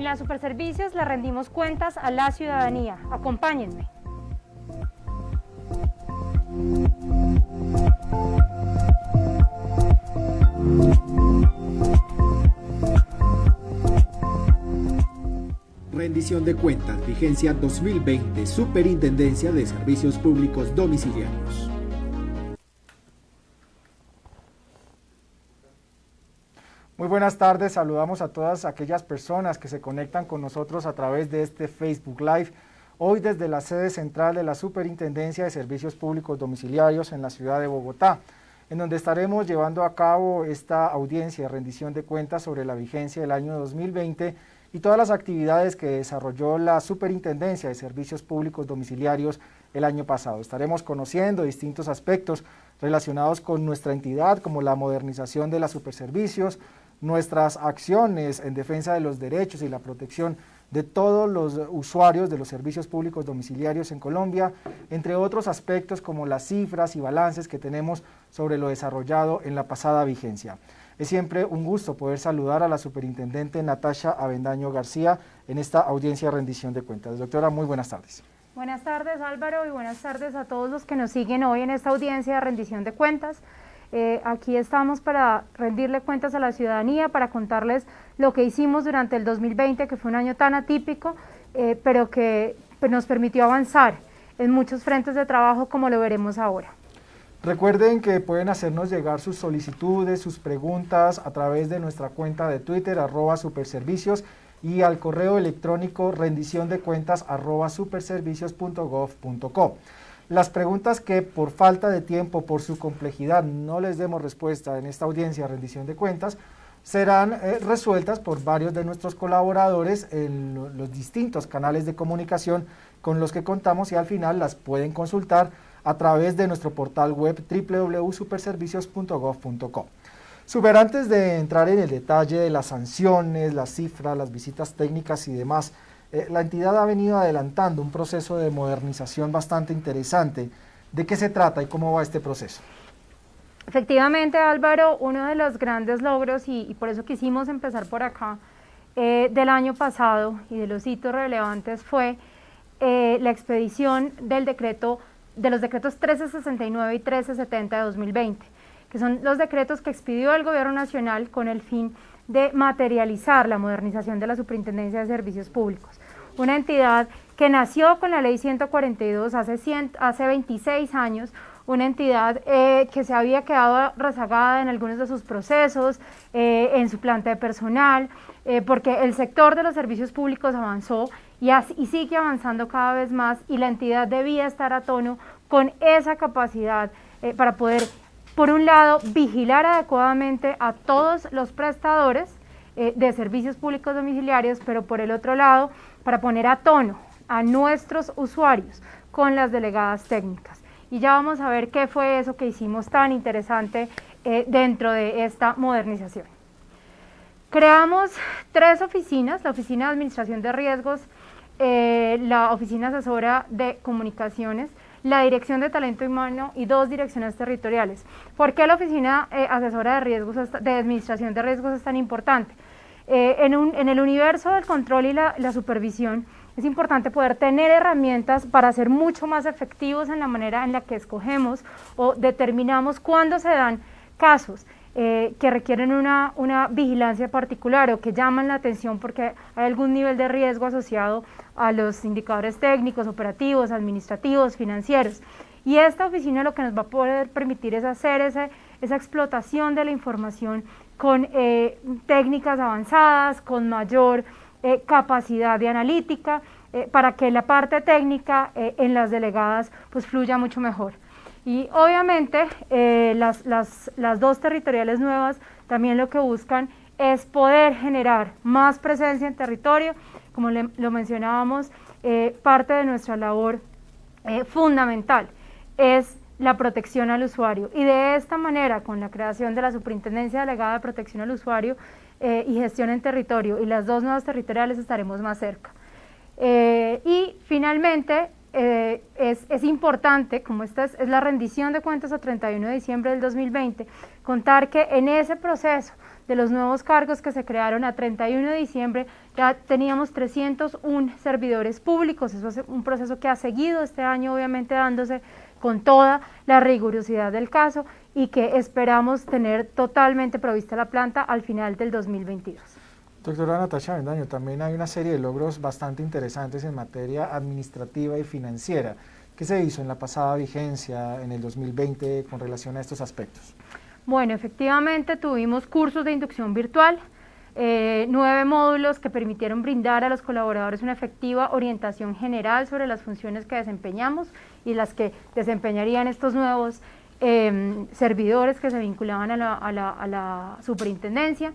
la Superservicios le rendimos cuentas a la ciudadanía. Acompáñenme. Rendición de cuentas, vigencia 2020, Superintendencia de Servicios Públicos Domiciliarios. Muy buenas tardes, saludamos a todas aquellas personas que se conectan con nosotros a través de este Facebook Live, hoy desde la sede central de la Superintendencia de Servicios Públicos Domiciliarios en la ciudad de Bogotá, en donde estaremos llevando a cabo esta audiencia de rendición de cuentas sobre la vigencia del año 2020 y todas las actividades que desarrolló la Superintendencia de Servicios Públicos Domiciliarios el año pasado. Estaremos conociendo distintos aspectos relacionados con nuestra entidad, como la modernización de la Superservicios, nuestras acciones en defensa de los derechos y la protección de todos los usuarios de los servicios públicos domiciliarios en Colombia, entre otros aspectos como las cifras y balances que tenemos sobre lo desarrollado en la pasada vigencia. Es siempre un gusto poder saludar a la superintendente Natasha Avendaño García en esta audiencia de rendición de cuentas. Doctora, muy buenas tardes. Buenas tardes, Álvaro, y buenas tardes a todos los que nos siguen hoy en esta audiencia de rendición de cuentas. Aquí estamos para rendirle cuentas a la ciudadanía, para contarles lo que hicimos durante el 2020, que fue un año tan atípico, pero que nos permitió avanzar en muchos frentes de trabajo, como lo veremos ahora. Recuerden que pueden hacernos llegar sus solicitudes, sus preguntas a través de nuestra cuenta de Twitter, @superservicios, y al correo electrónico rendiciondecuentas@superservicios.gov.co. Las preguntas que por falta de tiempo, por su complejidad, no les demos respuesta en esta audiencia de rendición de cuentas, serán resueltas por varios de nuestros colaboradores en los distintos canales de comunicación con los que contamos, y al final las pueden consultar a través de nuestro portal web www.superservicios.gov.co. Super, antes de entrar en el detalle de las sanciones, las cifras, las visitas técnicas y demás, la entidad ha venido adelantando un proceso de modernización bastante interesante. ¿De qué se trata y cómo va este proceso? Efectivamente, Álvaro, uno de los grandes logros, y por eso quisimos empezar por acá, del año pasado y de los hitos relevantes fue la expedición de los decretos 1369 y 1370 de 2020, que son los decretos que expidió el Gobierno Nacional con el fin de materializar la modernización de la Superintendencia de Servicios Públicos, una entidad que nació con la Ley 142 hace 26 años, una entidad que se había quedado rezagada en algunos de sus procesos, en su planta de personal, porque el sector de los servicios públicos avanzó y sigue avanzando cada vez más, y la entidad debía estar a tono con esa capacidad para poder, por un lado, vigilar adecuadamente a todos los prestadores de servicios públicos domiciliarios, pero por el otro lado, para poner a tono a nuestros usuarios con las delegadas técnicas. Y ya vamos a ver qué fue eso que hicimos tan interesante dentro de esta modernización. Creamos 3 oficinas: la Oficina de Administración de Riesgos, la Oficina Asesora de Comunicaciones, la Dirección de Talento Humano y 2 direcciones territoriales. ¿Por qué la Oficina Asesora de Riesgos, de Administración de Riesgos, es tan importante? En el universo del control y la supervisión, es importante poder tener herramientas para ser mucho más efectivos en la manera en la que escogemos o determinamos cuándo se dan casos que requieren una vigilancia particular o que llaman la atención porque hay algún nivel de riesgo asociado a los indicadores técnicos, operativos, administrativos, financieros. Y esta oficina lo que nos va a poder permitir es hacer esa explotación de la información con técnicas avanzadas, con mayor capacidad de analítica, para que la parte técnica en las delegadas pues fluya mucho mejor. Y obviamente las 2 territoriales nuevas también lo que buscan es poder generar más presencia en territorio. Como lo mencionábamos, parte de nuestra labor fundamental es la protección al usuario, y de esta manera, con la creación de la Superintendencia Delegada de Protección al Usuario y Gestión en Territorio y las 2 nuevas territoriales, estaremos más cerca. Y finalmente es importante, como esta es la rendición de cuentas a 31 de diciembre del 2020, contar que en ese proceso de los nuevos cargos que se crearon a 31 de diciembre ya teníamos 301 servidores públicos. Eso es un proceso que ha seguido este año, obviamente dándose con toda la rigurosidad del caso, y que esperamos tener totalmente provista la planta al final del 2022. Doctora Natasha Avendaño, también hay una serie de logros bastante interesantes en materia administrativa y financiera. ¿Qué se hizo en la pasada vigencia, en el 2020, con relación a estos aspectos? Bueno, efectivamente tuvimos cursos de inducción virtual, 9 módulos que permitieron brindar a los colaboradores una efectiva orientación general sobre las funciones que desempeñamos y las que desempeñarían estos nuevos servidores que se vinculaban a la superintendencia.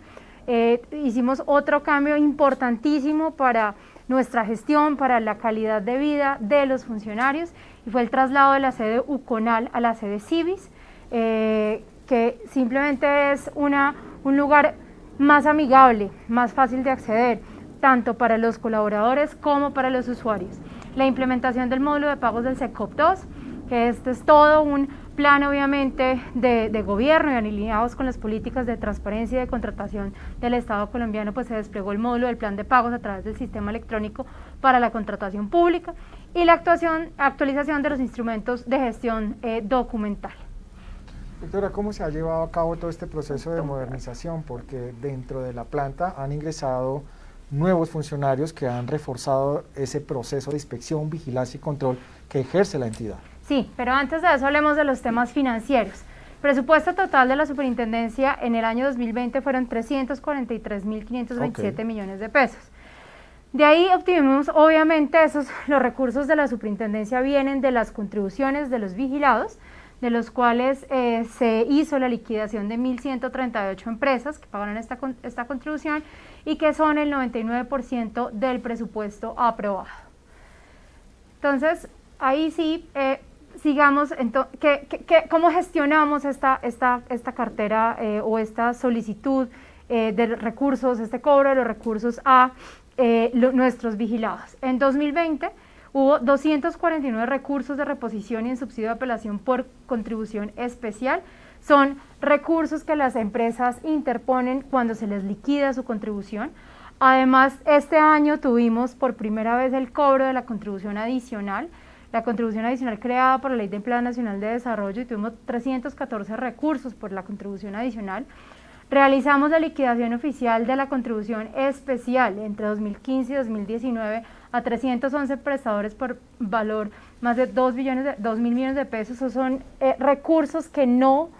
Hicimos otro cambio importantísimo para nuestra gestión, para la calidad de vida de los funcionarios, y fue el traslado de la sede UCONAL a la sede CIVIS, que simplemente es un lugar más amigable, más fácil de acceder, tanto para los colaboradores como para los usuarios. La implementación del módulo de pagos del SECOP2, que este es todo un plan obviamente de gobierno, y alineados con las políticas de transparencia y de contratación del Estado colombiano, pues se desplegó el módulo del plan de pagos a través del sistema electrónico para la contratación pública, y la actualización de los instrumentos de gestión documental. Doctora, ¿cómo se ha llevado a cabo todo este proceso de modernización? Porque dentro de la planta han ingresado nuevos funcionarios que han reforzado ese proceso de inspección, vigilancia y control que ejerce la entidad. Sí, pero antes de eso hablemos de los temas financieros. Presupuesto total de la superintendencia en el año 2020 fueron 343.527 millones de pesos. De ahí obtuvimos, obviamente, los recursos de la superintendencia vienen de las contribuciones de los vigilados, de los cuales se hizo la liquidación de 1.138 empresas que pagaron esta contribución, y que son el 99% del presupuesto aprobado. Entonces, ahí sí, sigamos, ¿cómo gestionamos esta cartera o esta solicitud de recursos, este cobro de los recursos a nuestros vigilados? En 2020 hubo 249 recursos de reposición y en subsidio de apelación por contribución especial. Son recursos que las empresas interponen cuando se les liquida su contribución. Además, este año tuvimos por primera vez el cobro de la contribución adicional creada por la Ley del Plan Nacional de Desarrollo, y tuvimos 314 recursos por la contribución adicional. Realizamos la liquidación oficial de la contribución especial entre 2015 y 2019 a 311 prestadores por valor más de 2.000 millones de pesos. Esos son recursos que no,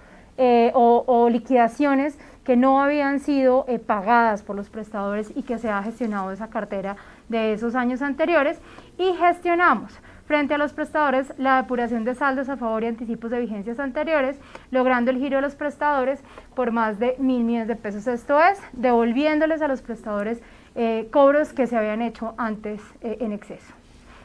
o liquidaciones que no habían sido pagadas por los prestadores, y que se ha gestionado esa cartera de esos años anteriores. Y gestionamos frente a los prestadores la depuración de saldos a favor y anticipos de vigencias anteriores, logrando el giro de los prestadores por más de 1.000 millones de pesos. Esto es, devolviéndoles a los prestadores cobros que se habían hecho antes en exceso.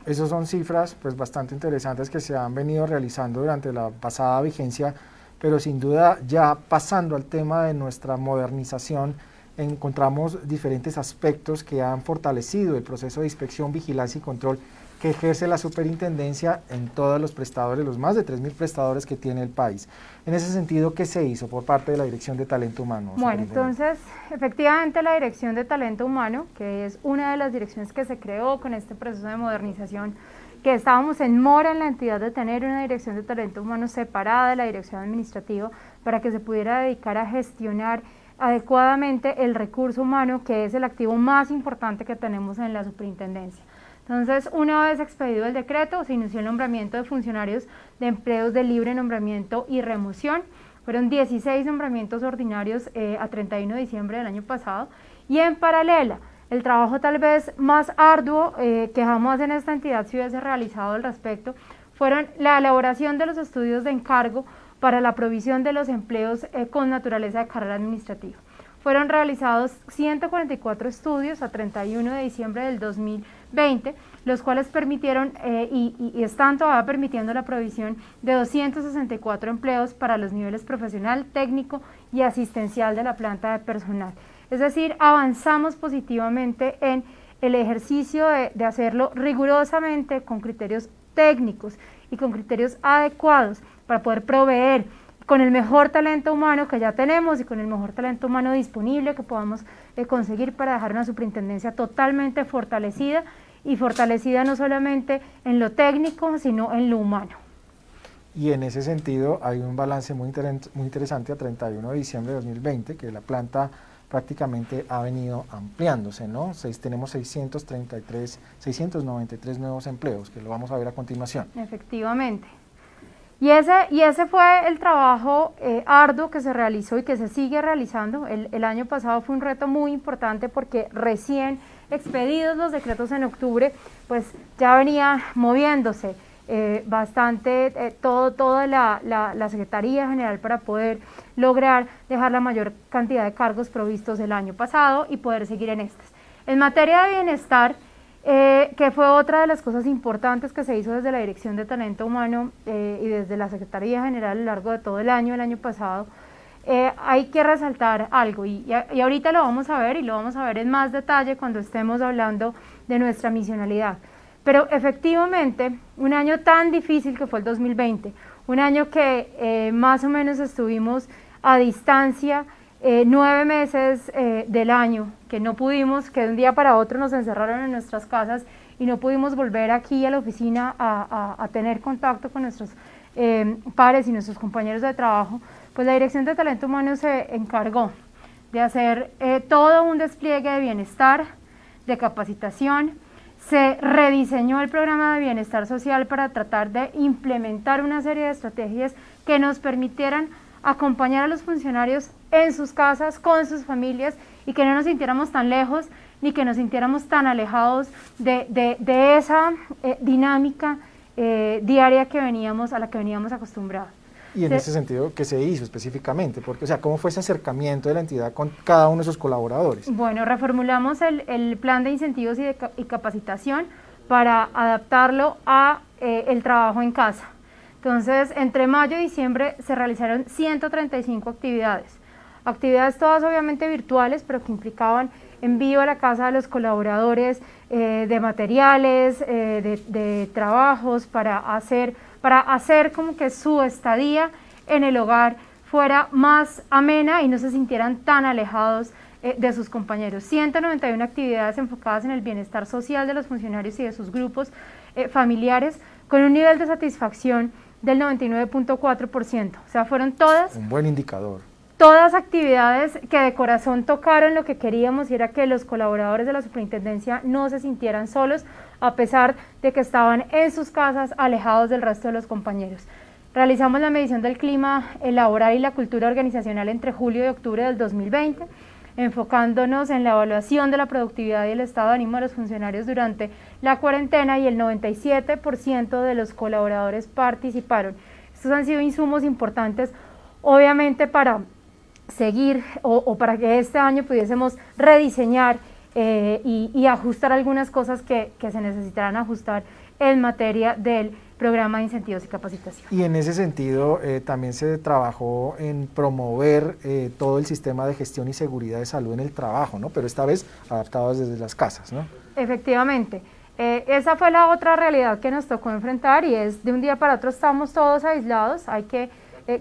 Esas son cifras pues bastante interesantes que se han venido realizando durante la pasada vigencia, pero sin duda, ya pasando al tema de nuestra modernización, encontramos diferentes aspectos que han fortalecido el proceso de inspección, vigilancia y control que ejerce la superintendencia en todos los prestadores, los más de 3.000 prestadores que tiene el país. En ese sentido, ¿qué se hizo por parte de la Dirección de Talento Humano? Bueno, entonces, efectivamente la Dirección de Talento Humano, que es una de las direcciones que se creó con este proceso de modernización, que estábamos en mora en la entidad de tener una Dirección de Talento Humano separada de la Dirección Administrativa, para que se pudiera dedicar a gestionar adecuadamente el recurso humano, que es el activo más importante que tenemos en la superintendencia. Entonces, una vez expedido el decreto, se inició el nombramiento de funcionarios de empleos de libre nombramiento y remoción. Fueron 16 nombramientos ordinarios a 31 de diciembre del año pasado, y en paralela, el trabajo tal vez más arduo que jamás en esta entidad se hubiese realizado al respecto, fueron la elaboración de los estudios de encargo para la provisión de los empleos con naturaleza de carrera administrativa. Fueron realizados 144 estudios a 31 de diciembre del 2020, los cuales permitieron y están todavía permitiendo la provisión de 264 empleos para los niveles profesional, técnico y asistencial de la planta de personal. Es decir, avanzamos positivamente en el ejercicio de hacerlo rigurosamente con criterios técnicos y con criterios adecuados para poder proveer con el mejor talento humano que ya tenemos y con el mejor talento humano disponible que podamos conseguir para dejar una superintendencia totalmente fortalecida, y fortalecida no solamente en lo técnico, sino en lo humano. Y en ese sentido hay un balance muy interesante a 31 de diciembre de 2020, que la planta prácticamente ha venido ampliándose, ¿no? Tenemos 693 nuevos empleos, que lo vamos a ver a continuación. Efectivamente. Y ese fue el trabajo arduo que se realizó y que se sigue realizando. El año pasado fue un reto muy importante porque recién expedidos los decretos en octubre, pues ya venía moviéndose bastante toda la Secretaría General para poder lograr dejar la mayor cantidad de cargos provistos el año pasado y poder seguir en estas. En materia de bienestar, que fue otra de las cosas importantes que se hizo desde la Dirección de Talento Humano y desde la Secretaría General a lo largo de todo el año pasado, hay que resaltar algo y ahorita lo vamos a ver y lo vamos a ver en más detalle cuando estemos hablando de nuestra misionalidad. Pero efectivamente, un año tan difícil que fue el 2020, un año que más o menos estuvimos a distancia 9 meses del año, que no pudimos, que de un día para otro nos encerraron en nuestras casas y no pudimos volver aquí a la oficina a tener contacto con nuestros pares y nuestros compañeros de trabajo, pues la Dirección de Talento Humano se encargó de hacer todo un despliegue de bienestar, de capacitación. Se rediseñó el programa de bienestar social para tratar de implementar una serie de estrategias que nos permitieran acompañar a los funcionarios en sus casas, con sus familias, y que no nos sintiéramos tan lejos ni que nos sintiéramos tan alejados de esa dinámica diaria a la que veníamos acostumbrados. Y en ese sentido, ¿qué se hizo específicamente? Porque, o sea, ¿cómo fue ese acercamiento de la entidad con cada uno de sus colaboradores? Bueno, reformulamos el plan de incentivos y capacitación para adaptarlo a el trabajo en casa. Entonces, entre mayo y diciembre se realizaron 135 actividades todas obviamente virtuales, pero que implicaban envío a la casa de los colaboradores de materiales, de trabajos para hacer como que su estadía en el hogar fuera más amena y no se sintieran tan alejados de sus compañeros. 191 actividades enfocadas en el bienestar social de los funcionarios y de sus grupos familiares, con un nivel de satisfacción del 99.4%. O sea, fueron todas... Un buen indicador. Todas actividades que de corazón tocaron lo que queríamos, y era que los colaboradores de la superintendencia no se sintieran solos, a pesar de que estaban en sus casas alejados del resto de los compañeros. Realizamos la medición del clima laboral y la cultura organizacional entre julio y octubre del 2020, enfocándonos en la evaluación de la productividad y el estado de ánimo de los funcionarios durante la cuarentena, y el 97% de los colaboradores participaron. Estos han sido insumos importantes, obviamente, para seguir o para que este año pudiésemos rediseñar y ajustar algunas cosas que se necesitarán ajustar en materia del programa de incentivos y capacitación. Y en ese sentido también se trabajó en promover todo el sistema de gestión y seguridad de salud en el trabajo, ¿no? Pero esta vez adaptados desde las casas, ¿no? Efectivamente. Esa fue la otra realidad que nos tocó enfrentar, y es de un día para otro estamos todos aislados. Hay que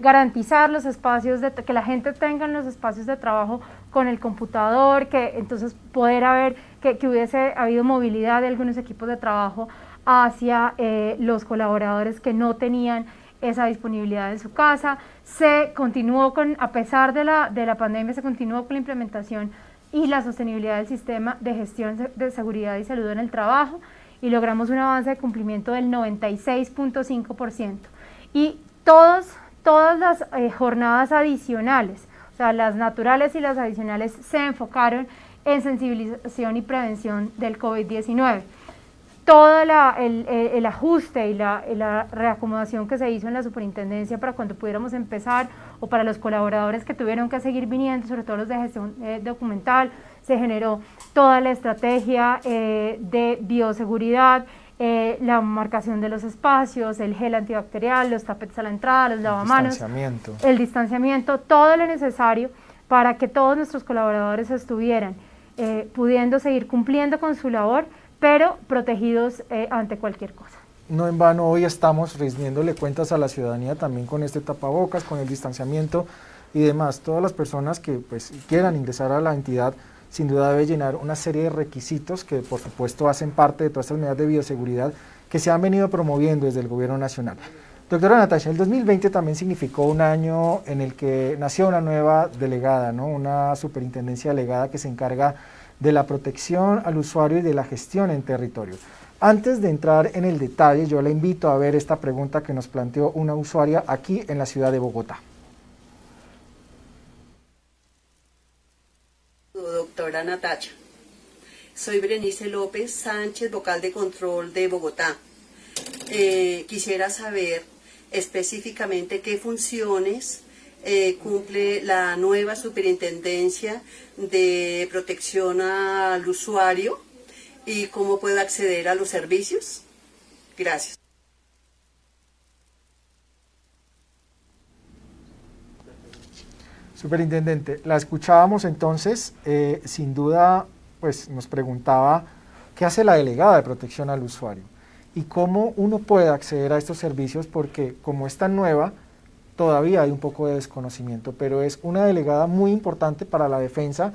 garantizar los espacios, que la gente tenga los espacios de trabajo con el computador, que entonces poder haber, que hubiese habido movilidad de algunos equipos de trabajo hacia los colaboradores que no tenían esa disponibilidad en su casa. Se continuó a pesar de la pandemia, se continuó con la implementación y la sostenibilidad del sistema de gestión de seguridad y salud en el trabajo, y logramos un avance de cumplimiento del 96.5%. Y todas las jornadas adicionales, o sea, las naturales y las adicionales, se enfocaron en sensibilización y prevención del COVID-19. Todo el ajuste y la reacomodación que se hizo en la superintendencia para cuando pudiéramos empezar, o para los colaboradores que tuvieron que seguir viniendo, sobre todo los de gestión documental, se generó toda la estrategia de bioseguridad, la marcación de los espacios, el gel antibacterial, los tapetes a la entrada, los lavamanos, el distanciamiento, todo lo necesario para que todos nuestros colaboradores estuvieran pudiendo seguir cumpliendo con su labor, pero protegidos ante cualquier cosa. no en vano hoy estamos rindiéndole cuentas a la ciudadanía también con este tapabocas, con el distanciamiento y demás. Todas las personas que pues quieran ingresar a la entidad sin duda debe llenar una serie de requisitos que por supuesto hacen parte de todas estas medidas de bioseguridad que se han venido promoviendo desde el gobierno nacional. Doctora Natasha, el 2020 también significó un año en el que nació una nueva delegada, ¿no? Una superintendencia delegada que se encarga de la protección al usuario y de la gestión en territorio. Antes de entrar en el detalle, yo le invito a ver esta pregunta que nos planteó una usuaria aquí en la ciudad de Bogotá. Doctora Natacha, soy Berenice López Sánchez, vocal de control de Bogotá. Quisiera saber específicamente qué funciones cumple la nueva superintendencia de protección al usuario y cómo puedo acceder a los servicios. Gracias. Superintendente, la escuchábamos entonces, sin duda pues nos preguntaba qué hace la delegada de protección al usuario y cómo uno puede acceder a estos servicios, porque como es tan nueva, todavía hay un poco de desconocimiento, pero es una delegada muy importante para la defensa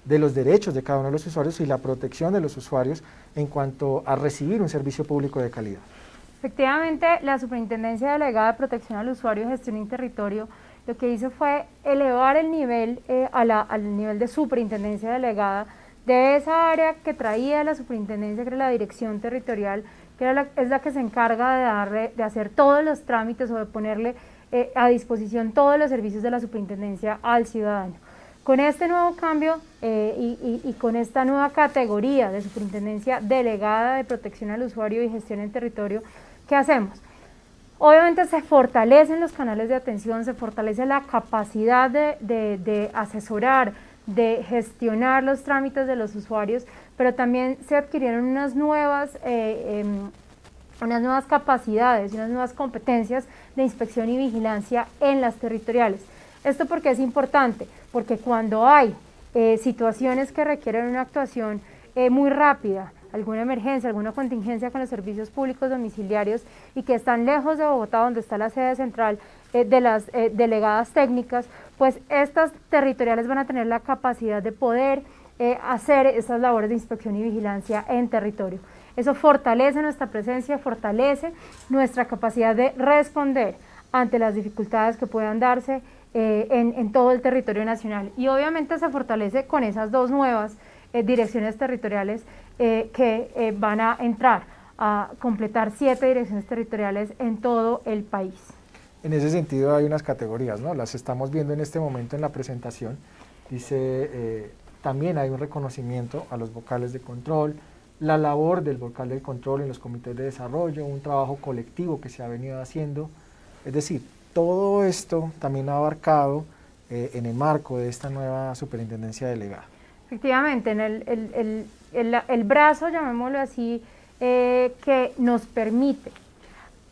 de los derechos de cada uno de los usuarios y la protección de los usuarios en cuanto a recibir un servicio público de calidad. Efectivamente, la Superintendencia Delegada de Protección al Usuario y Gestión en Territorio lo que hizo fue elevar el nivel al nivel de superintendencia delegada de esa área que traía la superintendencia, que era la dirección territorial, que es la que se encarga de hacer todos los trámites o de ponerle a disposición todos los servicios de la superintendencia al ciudadano. Con este nuevo cambio y con esta nueva categoría de superintendencia delegada de protección al usuario y gestión en territorio, ¿qué hacemos? Obviamente se fortalecen los canales de atención, se fortalece la capacidad de asesorar, de gestionar los trámites de los usuarios, pero también se adquirieron unas nuevas capacidades y unas nuevas competencias de inspección y vigilancia en las territoriales. ¿Esto por qué es importante? Porque cuando hay situaciones que requieren una actuación muy rápida, alguna emergencia, alguna contingencia con los servicios públicos domiciliarios y que están lejos de Bogotá, donde está la sede central de las delegadas técnicas, pues estas territoriales van a tener la capacidad de poder hacer estas labores de inspección y vigilancia en territorio. Eso fortalece nuestra presencia, fortalece nuestra capacidad de responder ante las dificultades que puedan darse en todo el territorio nacional. Y obviamente se fortalece con esas dos nuevas direcciones territoriales que van a entrar a completar 7 direcciones territoriales en todo el país. En ese sentido hay unas categorías, ¿no? Las estamos viendo en este momento en la presentación. Dice, también hay un reconocimiento a los vocales de control, la labor del vocal de control en los comités de desarrollo, un trabajo colectivo que se ha venido haciendo. Es decir, todo esto también ha abarcado en el marco de esta nueva superintendencia delegada. Efectivamente, en el brazo, llamémoslo así, que nos permite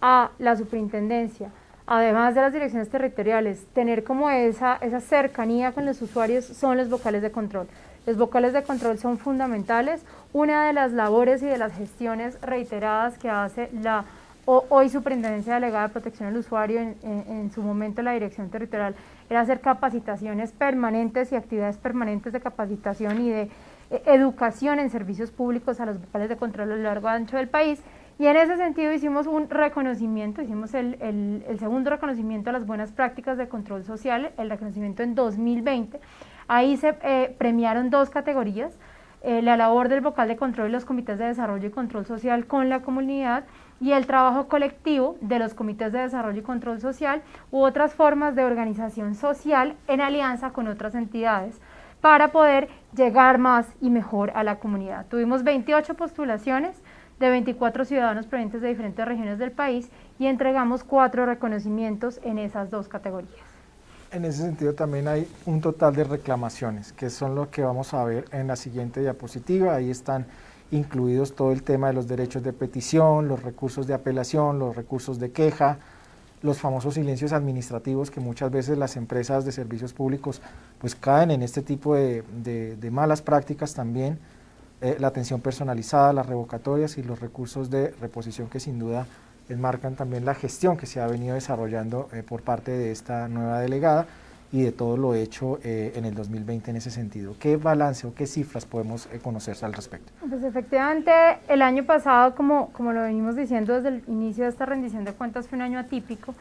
a la superintendencia, además de las direcciones territoriales, tener como esa cercanía con los usuarios, son los vocales de control. Los vocales de control son fundamentales. Una de las labores y de las gestiones reiteradas que hace la hoy Superintendencia Delegada de Protección al Usuario, en su momento la Dirección Territorial, era hacer capacitaciones permanentes y actividades permanentes de capacitación y de educación en servicios públicos a los vocales de control a lo largo y ancho del país. Y en ese sentido hicimos un reconocimiento, hicimos el segundo reconocimiento a las buenas prácticas de control social, el reconocimiento en 2020. Ahí se premiaron 2 categorías, la labor del vocal de control y los comités de desarrollo y control social con la comunidad, y el trabajo colectivo de los comités de desarrollo y control social u otras formas de organización social en alianza con otras entidades para poder llegar más y mejor a la comunidad. Tuvimos 28 postulaciones de 24 ciudadanos provenientes de diferentes regiones del país y entregamos 4 reconocimientos en esas 2 categorías. En ese sentido también hay un total de reclamaciones, que son lo que vamos a ver en la siguiente diapositiva. Ahí están incluidos todo el tema de los derechos de petición, los recursos de apelación, los recursos de queja, los famosos silencios administrativos que muchas veces las empresas de servicios públicos pues caen en este tipo de malas prácticas también, la atención personalizada, las revocatorias y los recursos de reposición que sin duda enmarcan también la gestión que se ha venido desarrollando por parte de esta nueva delegada y de todo lo hecho en el 2020 en ese sentido. ¿Qué balance o qué cifras podemos conocer al respecto? Pues efectivamente el año pasado, como lo venimos diciendo desde el inicio de esta rendición de cuentas, fue un año atípico.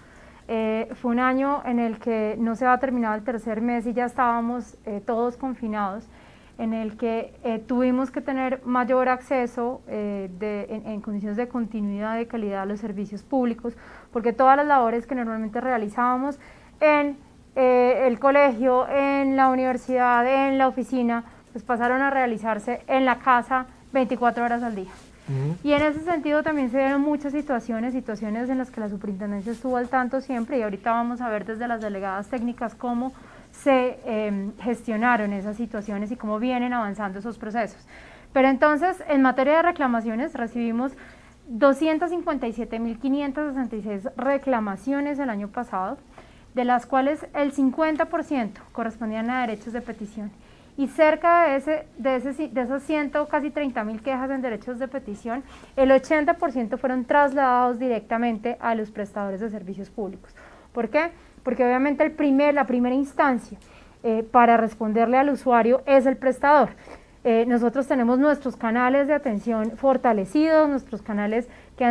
Fue un año en el que no se había terminado el tercer mes y ya estábamos todos confinados, en el que tuvimos que tener mayor acceso en condiciones de continuidad, de calidad a los servicios públicos, porque todas las labores que normalmente realizábamos en el colegio, en la universidad, en la oficina, pues pasaron a realizarse en la casa 24 horas al día. Y en ese sentido también se dieron muchas situaciones en las que la superintendencia estuvo al tanto siempre, y ahorita vamos a ver desde las delegadas técnicas cómo se gestionaron esas situaciones y cómo vienen avanzando esos procesos. Pero entonces, en materia de reclamaciones, recibimos 257.566 reclamaciones el año pasado, de las cuales el 50% correspondían a derechos de petición. Y cerca de esas casi 30.000 quejas en derechos de petición, el 80% fueron trasladados directamente a los prestadores de servicios públicos. ¿Por qué? Porque obviamente la primera instancia para responderle al usuario es el prestador. Nosotros tenemos nuestros canales de atención fortalecidos, nuestros canales que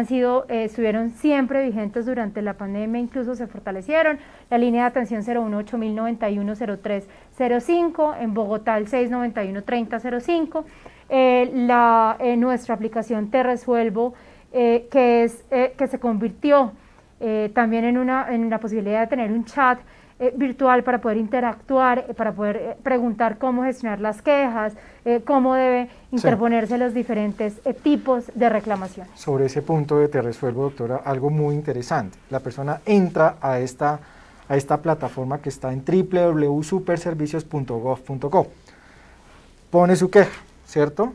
estuvieron siempre vigentes durante la pandemia, incluso se fortalecieron. La línea de atención 018-091-0305, en Bogotá el 691-3005, nuestra aplicación Te Resuelvo, que se convirtió también en la posibilidad de tener un chat virtual para poder interactuar, para poder preguntar cómo gestionar las quejas, cómo debe interponerse los diferentes tipos de reclamaciones. Sobre ese punto de Te Resuelvo, doctora, algo muy interesante. La persona entra a esta plataforma que está en www.superservicios.gov.co, pone su queja, ¿cierto?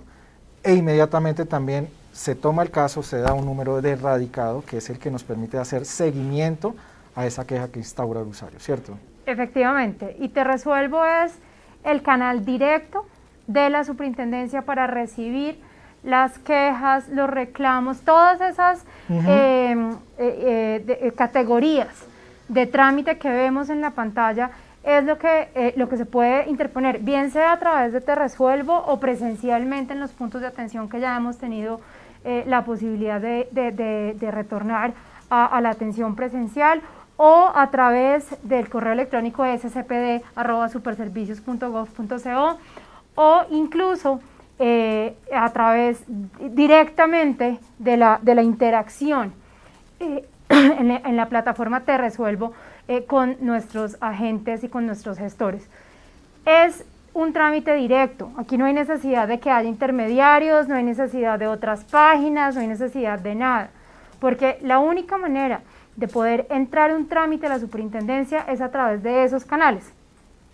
E inmediatamente también se toma el caso, se da un número de radicado, que es el que nos permite hacer seguimiento a esa queja que instaura el usuario, ¿cierto? Efectivamente, y Te Resuelvo es el canal directo de la superintendencia para recibir las quejas, los reclamos, todas esas categorías de trámite que vemos en la pantalla, es lo que se puede interponer, bien sea a través de Te Resuelvo o presencialmente en los puntos de atención que ya hemos tenido la posibilidad de retornar a la atención presencial, o a través del correo electrónico scpd@superservicios.gov.co, o incluso a través directamente de la interacción en la plataforma Te Resuelvo con nuestros agentes y con nuestros gestores. Es un trámite directo, aquí no hay necesidad de que haya intermediarios, no hay necesidad de otras páginas, no hay necesidad de nada, porque la única manera de poder entrar un trámite a la superintendencia es a través de esos canales.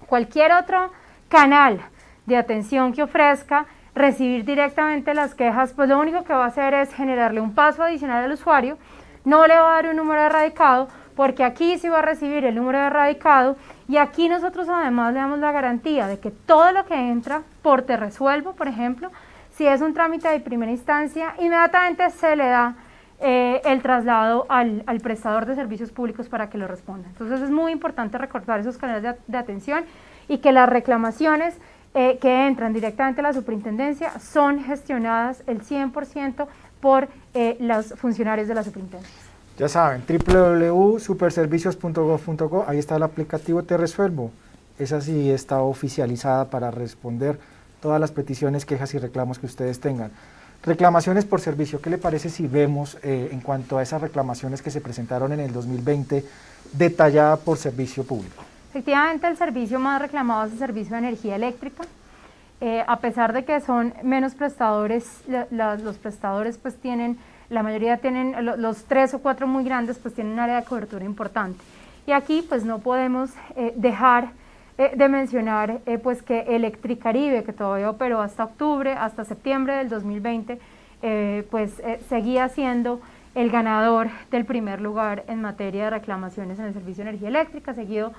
Cualquier otro canal de atención que ofrezca recibir directamente las quejas, pues lo único que va a hacer es generarle un paso adicional al usuario, no le va a dar un número de radicado, porque aquí sí va a recibir el número de radicado, y aquí nosotros además le damos la garantía de que todo lo que entra por Te Resuelvo, por ejemplo, si es un trámite de primera instancia, inmediatamente se le da el traslado al prestador de servicios públicos para que lo responda. Entonces es muy importante recordar esos canales de atención, y que las reclamaciones que entran directamente a la superintendencia son gestionadas el 100% por los funcionarios de la superintendencia. Ya saben, www.superservicios.gov.co, ahí está el aplicativo Te Resuelvo. Esa sí está oficializada para responder todas las peticiones, quejas y reclamos que ustedes tengan. Reclamaciones por servicio, ¿qué le parece si vemos en cuanto a esas reclamaciones que se presentaron en el 2020 detallada por servicio público? Efectivamente, el servicio más reclamado es el servicio de energía eléctrica. A pesar de que son menos prestadores, los prestadores pues la mayoría tienen, los 3 o 4 muy grandes pues tienen un área de cobertura importante. Y aquí pues no podemos dejar de mencionar pues que Electricaribe, que todavía operó hasta septiembre del 2020, seguía siendo el ganador del primer lugar en materia de reclamaciones en el servicio de energía eléctrica, seguido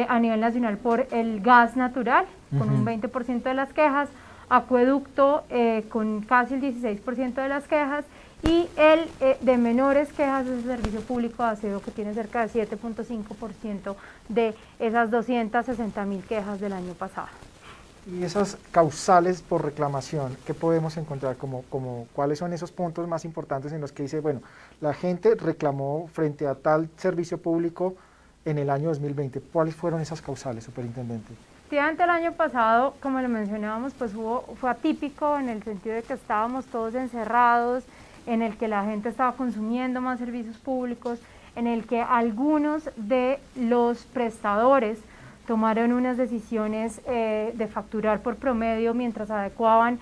a nivel nacional por el gas natural, con un 20% de las quejas, Acueducto con casi el 16% de las quejas, y el de menores quejas es el servicio público de aseo, que tiene cerca de 7.5% de esas 260.000 quejas del año pasado. Y esas causales por reclamación, ¿qué podemos encontrar? ¿Cuáles son esos puntos más importantes en los que dice, bueno, la gente reclamó frente a tal servicio público en el año 2020? ¿Cuáles fueron esas causales, superintendente? Efectivamente, el año pasado, como lo mencionábamos, pues fue atípico en el sentido de que estábamos todos encerrados, en el que la gente estaba consumiendo más servicios públicos, en el que algunos de los prestadores tomaron unas decisiones de facturar por promedio mientras adecuaban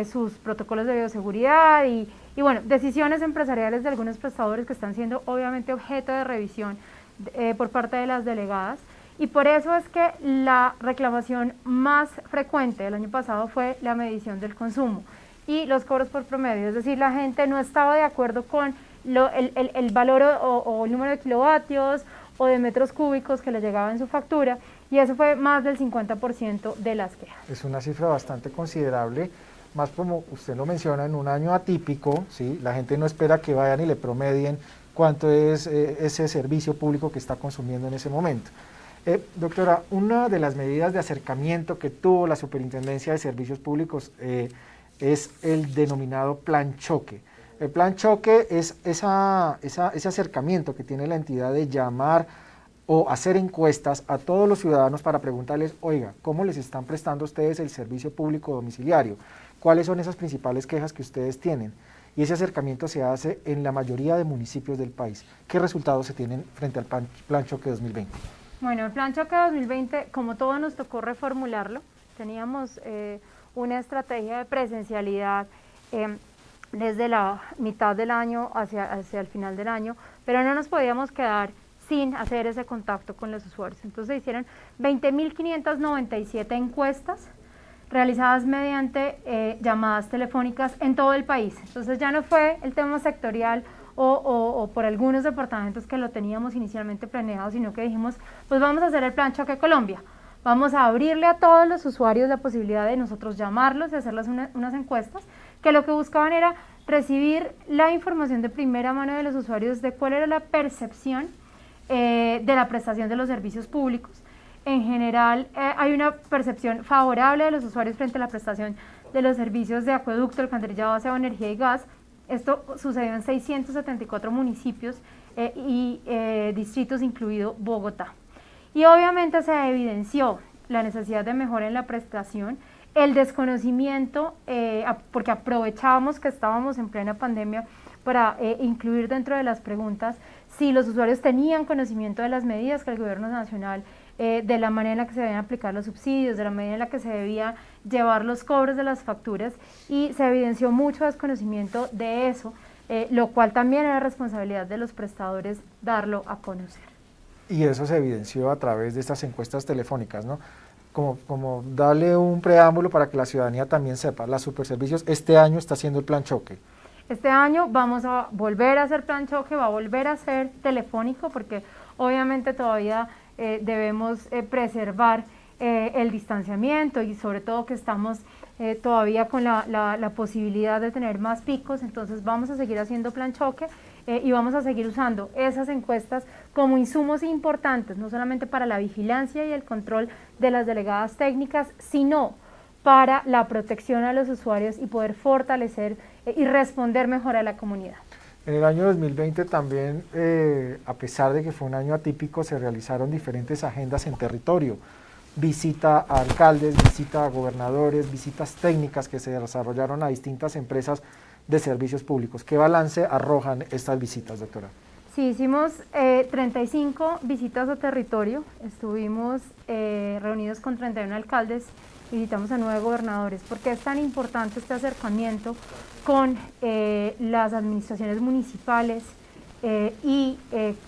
sus protocolos de bioseguridad y bueno, decisiones empresariales de algunos prestadores que están siendo obviamente objeto de revisión por parte de las delegadas. Y por eso es que la reclamación más frecuente del año pasado fue la medición del consumo y los cobros por promedio, es decir, la gente no estaba de acuerdo con el valor o el número de kilovatios o de metros cúbicos que le llegaba en su factura, y eso fue más del 50% de las quejas. Es una cifra bastante considerable, más como usted lo menciona, en un año atípico, ¿sí? La gente no espera que vayan y le promedien cuánto es ese servicio público que está consumiendo en ese momento. Doctora, una de las medidas de acercamiento que tuvo la Superintendencia de Servicios Públicos es el denominado Plan Choque. El Plan Choque es ese acercamiento que tiene la entidad de llamar o hacer encuestas a todos los ciudadanos para preguntarles, oiga, ¿cómo les están prestando ustedes el servicio público domiciliario? ¿Cuáles son esas principales quejas que ustedes tienen? Y ese acercamiento se hace en la mayoría de municipios del país. ¿Qué resultados se tienen frente al Plan Choque 2020? Bueno, el Plan Choque 2020, como todo, nos tocó reformularlo. Teníamos una estrategia de presencialidad desde la mitad del año hacia el final del año, pero no nos podíamos quedar sin hacer ese contacto con los usuarios. Entonces se hicieron 20.597 encuestas realizadas mediante llamadas telefónicas en todo el país. Entonces ya no fue el tema sectorial o por algunos departamentos que lo teníamos inicialmente planeado, sino que dijimos, pues vamos a hacer el Plan Choque Colombia. Vamos a abrirle a todos los usuarios la posibilidad de nosotros llamarlos y hacerles unas encuestas que lo que buscaban era recibir la información de primera mano de los usuarios de cuál era la percepción de la prestación de los servicios públicos. En general hay una percepción favorable de los usuarios frente a la prestación de los servicios de acueducto, alcantarillado, aseo, energía y gas. Esto sucedió en 674 municipios y distritos, incluido Bogotá. Y obviamente se evidenció la necesidad de mejora en la prestación, el desconocimiento, porque aprovechábamos que estábamos en plena pandemia para incluir dentro de las preguntas si los usuarios tenían conocimiento de las medidas que el gobierno nacional, de la manera en la que se debían aplicar los subsidios, de la manera en la que se debía llevar los cobros de las facturas, y se evidenció mucho desconocimiento de eso, lo cual también era responsabilidad de los prestadores darlo a conocer. Y eso se evidenció a través de estas encuestas telefónicas, ¿no? Como darle un preámbulo para que la ciudadanía también sepa, la Superservicios este año está haciendo el Plan Choque. Este año vamos a volver a hacer Plan Choque, va a volver a ser telefónico, porque obviamente todavía debemos preservar el distanciamiento, y sobre todo que estamos todavía con la posibilidad de tener más picos. Entonces vamos a seguir haciendo Plan Choque y vamos a seguir usando esas encuestas como insumos importantes, no solamente para la vigilancia y el control de las delegadas técnicas, sino para la protección a los usuarios y poder fortalecer y responder mejor a la comunidad. En el año 2020 también, a pesar de que fue un año atípico, se realizaron diferentes agendas en territorio. Visita a alcaldes, visita a gobernadores, visitas técnicas que se desarrollaron a distintas empresas de servicios públicos. ¿Qué balance arrojan estas visitas, doctora? Sí, hicimos 35 visitas a territorio, estuvimos reunidos con 31 alcaldes, visitamos a 9 gobernadores. ¿Por qué es tan importante este acercamiento con las administraciones municipales y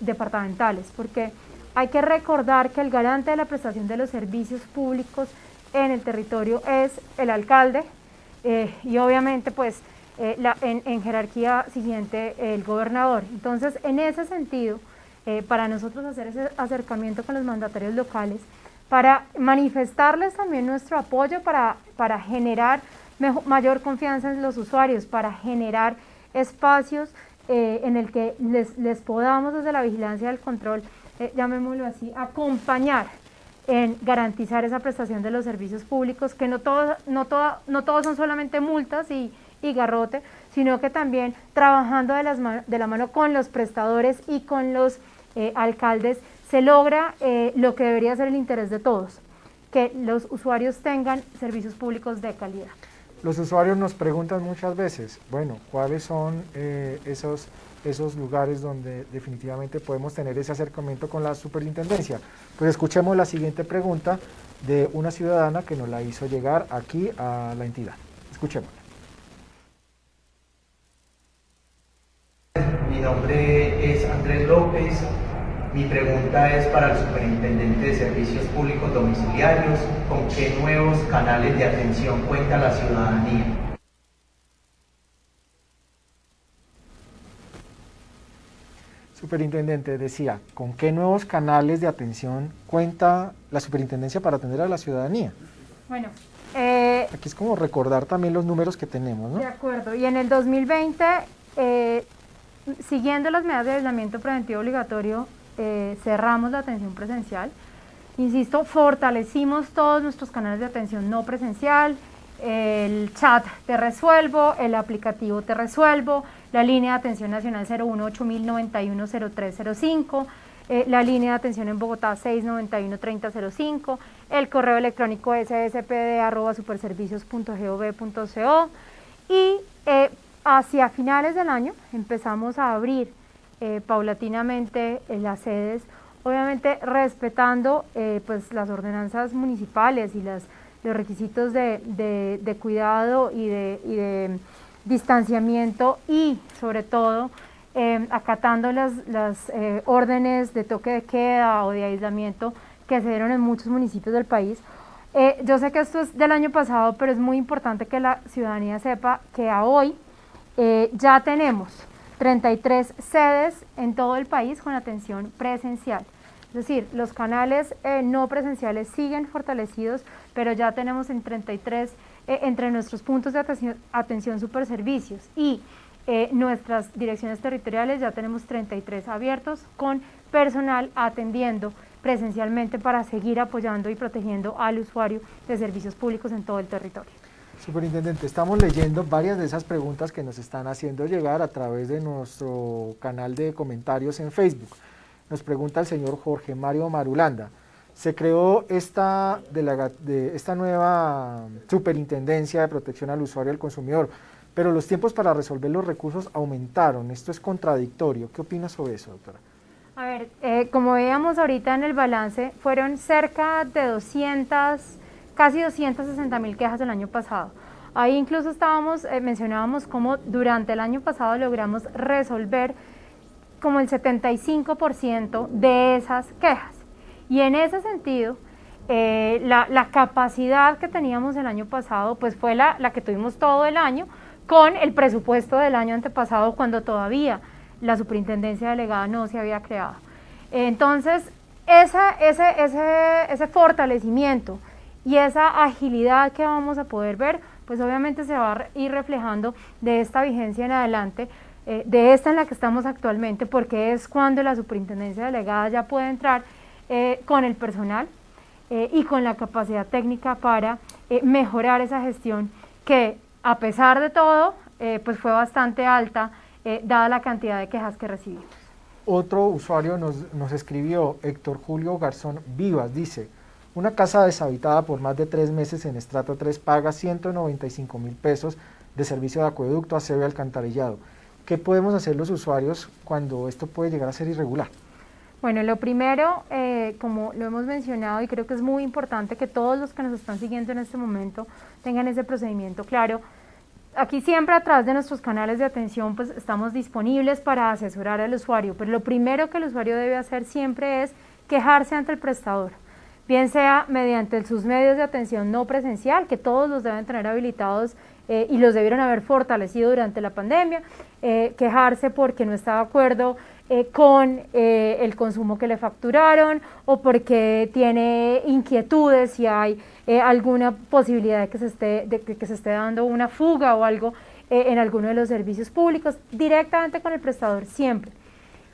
departamentales? Porque hay que recordar que el garante de la prestación de los servicios públicos en el territorio es el alcalde y obviamente pues en jerarquía siguiente el gobernador. Entonces, en ese sentido, para nosotros hacer ese acercamiento con los mandatarios locales, para manifestarles también nuestro apoyo para generar mayor confianza en los usuarios, para generar espacios en el que les podamos desde la vigilancia del control, llamémoslo así, acompañar en garantizar esa prestación de los servicios públicos, que no todos son solamente multas y garrote, sino que también trabajando de la mano con los prestadores y con los alcaldes se logra lo que debería ser el interés de todos, que los usuarios tengan servicios públicos de calidad. Los usuarios nos preguntan muchas veces, bueno, ¿cuáles son esos lugares donde definitivamente podemos tener ese acercamiento con la superintendencia? Pues escuchemos la siguiente pregunta de una ciudadana que nos la hizo llegar aquí a la entidad. Escuchémosla. Mi nombre es Andrés López. Mi pregunta es para el Superintendente de Servicios Públicos Domiciliarios. ¿Con qué nuevos canales de atención cuenta la ciudadanía? Superintendente, decía, ¿con qué nuevos canales de atención cuenta la superintendencia para atender a la ciudadanía? Bueno, aquí es como recordar también los números que tenemos, ¿no? De acuerdo, y en el 2020, siguiendo las medidas de aislamiento preventivo obligatorio, cerramos la atención presencial. Insisto, fortalecimos todos nuestros canales de atención no presencial, el chat Te Resuelvo, el aplicativo Te Resuelvo, la línea de atención nacional 018-091-0305, la línea de atención en Bogotá 691-3005, el correo electrónico sspd@superservicios.gov.co y hacia finales del año empezamos a abrir paulatinamente las sedes, obviamente respetando pues las ordenanzas municipales y los requisitos de cuidado y de distanciamiento y sobre todo acatando las órdenes de toque de queda o de aislamiento que se dieron en muchos municipios del país. Yo sé que esto es del año pasado, pero es muy importante que la ciudadanía sepa que a hoy ya tenemos 33 sedes en todo el país con atención presencial. Es decir, los canales no presenciales siguen fortalecidos, pero ya tenemos en 33 entre nuestros puntos de atención superservicios y nuestras direcciones territoriales ya tenemos 33 abiertos con personal atendiendo presencialmente para seguir apoyando y protegiendo al usuario de servicios públicos en todo el territorio. Superintendente, estamos leyendo varias de esas preguntas que nos están haciendo llegar a través de nuestro canal de comentarios en Facebook. Nos pregunta el señor Jorge Mario Marulanda. Se creó esta nueva superintendencia de protección al usuario y al consumidor, pero los tiempos para resolver los recursos aumentaron. Esto es contradictorio. ¿Qué opina sobre eso, doctora? A ver, como veíamos ahorita en el balance, fueron cerca de casi 260.000 quejas el año pasado. Ahí incluso mencionábamos cómo durante el año pasado logramos resolver como el 75% de esas quejas. Y en ese sentido, la capacidad que teníamos el año pasado pues fue la que tuvimos todo el año con el presupuesto del año antepasado cuando todavía la superintendencia delegada no se había creado. Entonces, ese fortalecimiento y esa agilidad que vamos a poder ver, pues obviamente se va a ir reflejando de esta vigencia en adelante, de esta en la que estamos actualmente, porque es cuando la superintendencia delegada ya puede entrar con el personal y con la capacidad técnica para mejorar esa gestión que a pesar de todo pues fue bastante alta dada la cantidad de quejas que recibimos. Otro usuario nos escribió, Héctor Julio Garzón Vivas, dice: una casa deshabitada por más de 3 meses en estrato 3 paga 195.000 pesos de servicio de acueducto, aseo y alcantarillado. ¿Qué podemos hacer los usuarios cuando esto puede llegar a ser irregular? Bueno, lo primero, como lo hemos mencionado y creo que es muy importante que todos los que nos están siguiendo en este momento tengan ese procedimiento claro. Aquí siempre a través de nuestros canales de atención pues estamos disponibles para asesorar al usuario, pero lo primero que el usuario debe hacer siempre es quejarse ante el prestador, bien sea mediante sus medios de atención no presencial, que todos los deben tener habilitados y los debieron haber fortalecido durante la pandemia, quejarse porque no está de acuerdo con el consumo que le facturaron o porque tiene inquietudes si hay alguna posibilidad de que se esté dando una fuga o algo en alguno de los servicios públicos, directamente con el prestador siempre.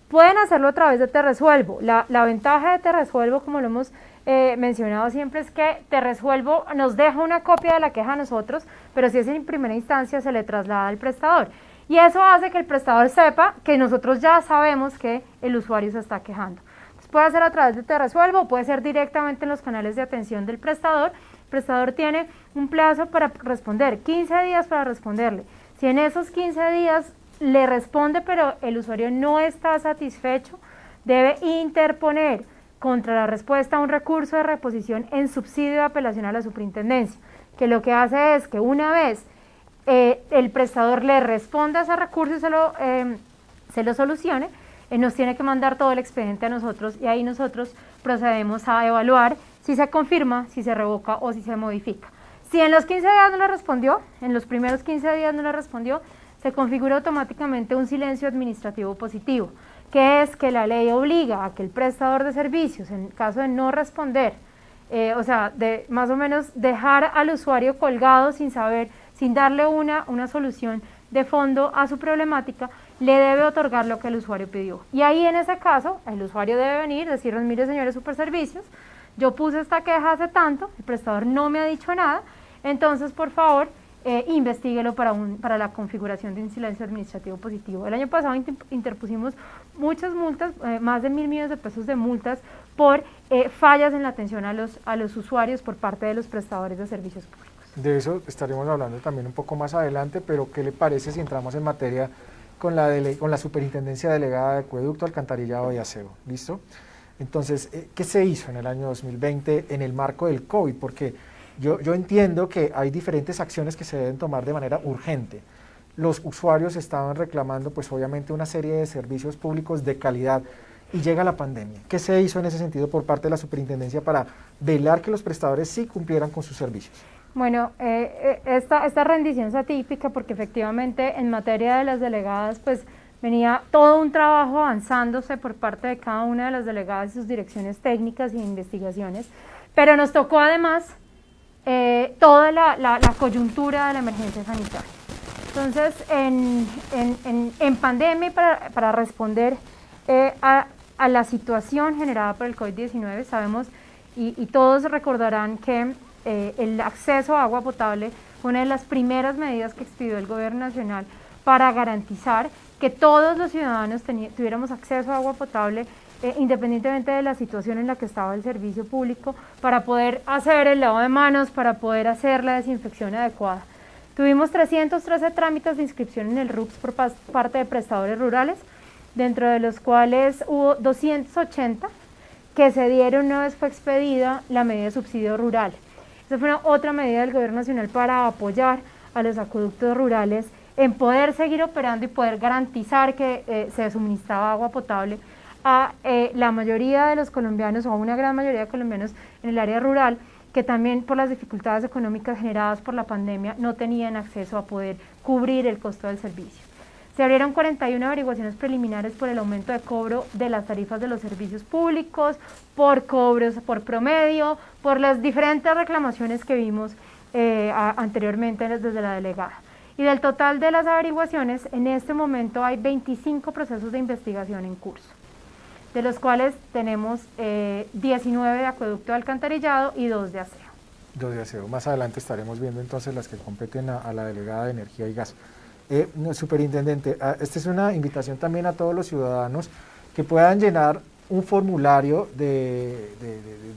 Pueden hacerlo a través de Te Resuelvo. La ventaja de Te Resuelvo, como lo hemos mencionado siempre, es que Te Resuelvo nos deja una copia de la queja a nosotros, pero si es en primera instancia se le traslada al prestador. Y eso hace que el prestador sepa que nosotros ya sabemos que el usuario se está quejando. Entonces puede ser a través de Te Resuelvo o puede ser directamente en los canales de atención del prestador. El prestador tiene un plazo para responder, 15 días para responderle. Si en esos 15 días le responde pero el usuario no está satisfecho, debe interponer contra la respuesta un recurso de reposición en subsidio de apelación a la superintendencia, que lo que hace es que una vez el prestador le responda a ese recurso y se lo solucione, nos tiene que mandar todo el expediente a nosotros y ahí nosotros procedemos a evaluar si se confirma, si se revoca o si se modifica. Si en los 15 días no le respondió, en los primeros 15 días no le respondió, se configura automáticamente un silencio administrativo positivo, que es que la ley obliga a que el prestador de servicios, en caso de no responder, o sea, de más o menos dejar al usuario colgado sin saber, sin darle una solución de fondo a su problemática, le debe otorgar lo que el usuario pidió. Y ahí en ese caso, el usuario debe venir, decirnos, mire señores Superservicios, yo puse esta queja hace tanto, el prestador no me ha dicho nada, entonces por favor investíguelo para la configuración de un silencio administrativo positivo. El año pasado interpusimos muchas multas, más de 1.000 millones de pesos de multas por fallas en la atención a los usuarios por parte de los prestadores de servicios públicos. De eso estaremos hablando también un poco más adelante, pero ¿qué le parece si entramos en materia con la Superintendencia Delegada de Acueducto, Alcantarillado y Aseo? ¿Listo? Entonces, ¿qué se hizo en el año 2020 en el marco del COVID? Porque yo entiendo que hay diferentes acciones que se deben tomar de manera urgente. Los usuarios estaban reclamando, pues obviamente, una serie de servicios públicos de calidad y llega la pandemia. ¿Qué se hizo en ese sentido por parte de la Superintendencia para velar que los prestadores sí cumplieran con sus servicios? Bueno, esta rendición es atípica porque efectivamente en materia de las delegadas pues venía todo un trabajo avanzándose por parte de cada una de las delegadas y sus direcciones técnicas y investigaciones, pero nos tocó además toda la coyuntura de la emergencia sanitaria. Entonces, en pandemia, para responder a la situación generada por el COVID-19, sabemos y todos recordarán que el acceso a agua potable fue una de las primeras medidas que expidió el Gobierno Nacional para garantizar que todos los ciudadanos tuviéramos acceso a agua potable independientemente de la situación en la que estaba el servicio público, para poder hacer el lavado de manos, para poder hacer la desinfección adecuada. Tuvimos 313 trámites de inscripción en el RUPS por parte de prestadores rurales, dentro de los cuales hubo 280 que se dieron una vez fue expedida la medida de subsidio rural. Esa fue otra medida del Gobierno Nacional para apoyar a los acueductos rurales en poder seguir operando y poder garantizar que se suministraba agua potable a la mayoría de los colombianos o a una gran mayoría de colombianos en el área rural, que también por las dificultades económicas generadas por la pandemia no tenían acceso a poder cubrir el costo del servicio. Se abrieron 41 averiguaciones preliminares por el aumento de cobro de las tarifas de los servicios públicos, por cobros por promedio, por las diferentes reclamaciones que vimos anteriormente desde la delegada. Y del total de las averiguaciones, en este momento hay 25 procesos de investigación en curso, de los cuales tenemos 19 de acueducto de alcantarillado y 2 de aseo. 2 de aseo. Más adelante estaremos viendo entonces las que competen a la delegada de energía y gas. Superintendente, esta es una invitación también a todos los ciudadanos que puedan llenar un formulario de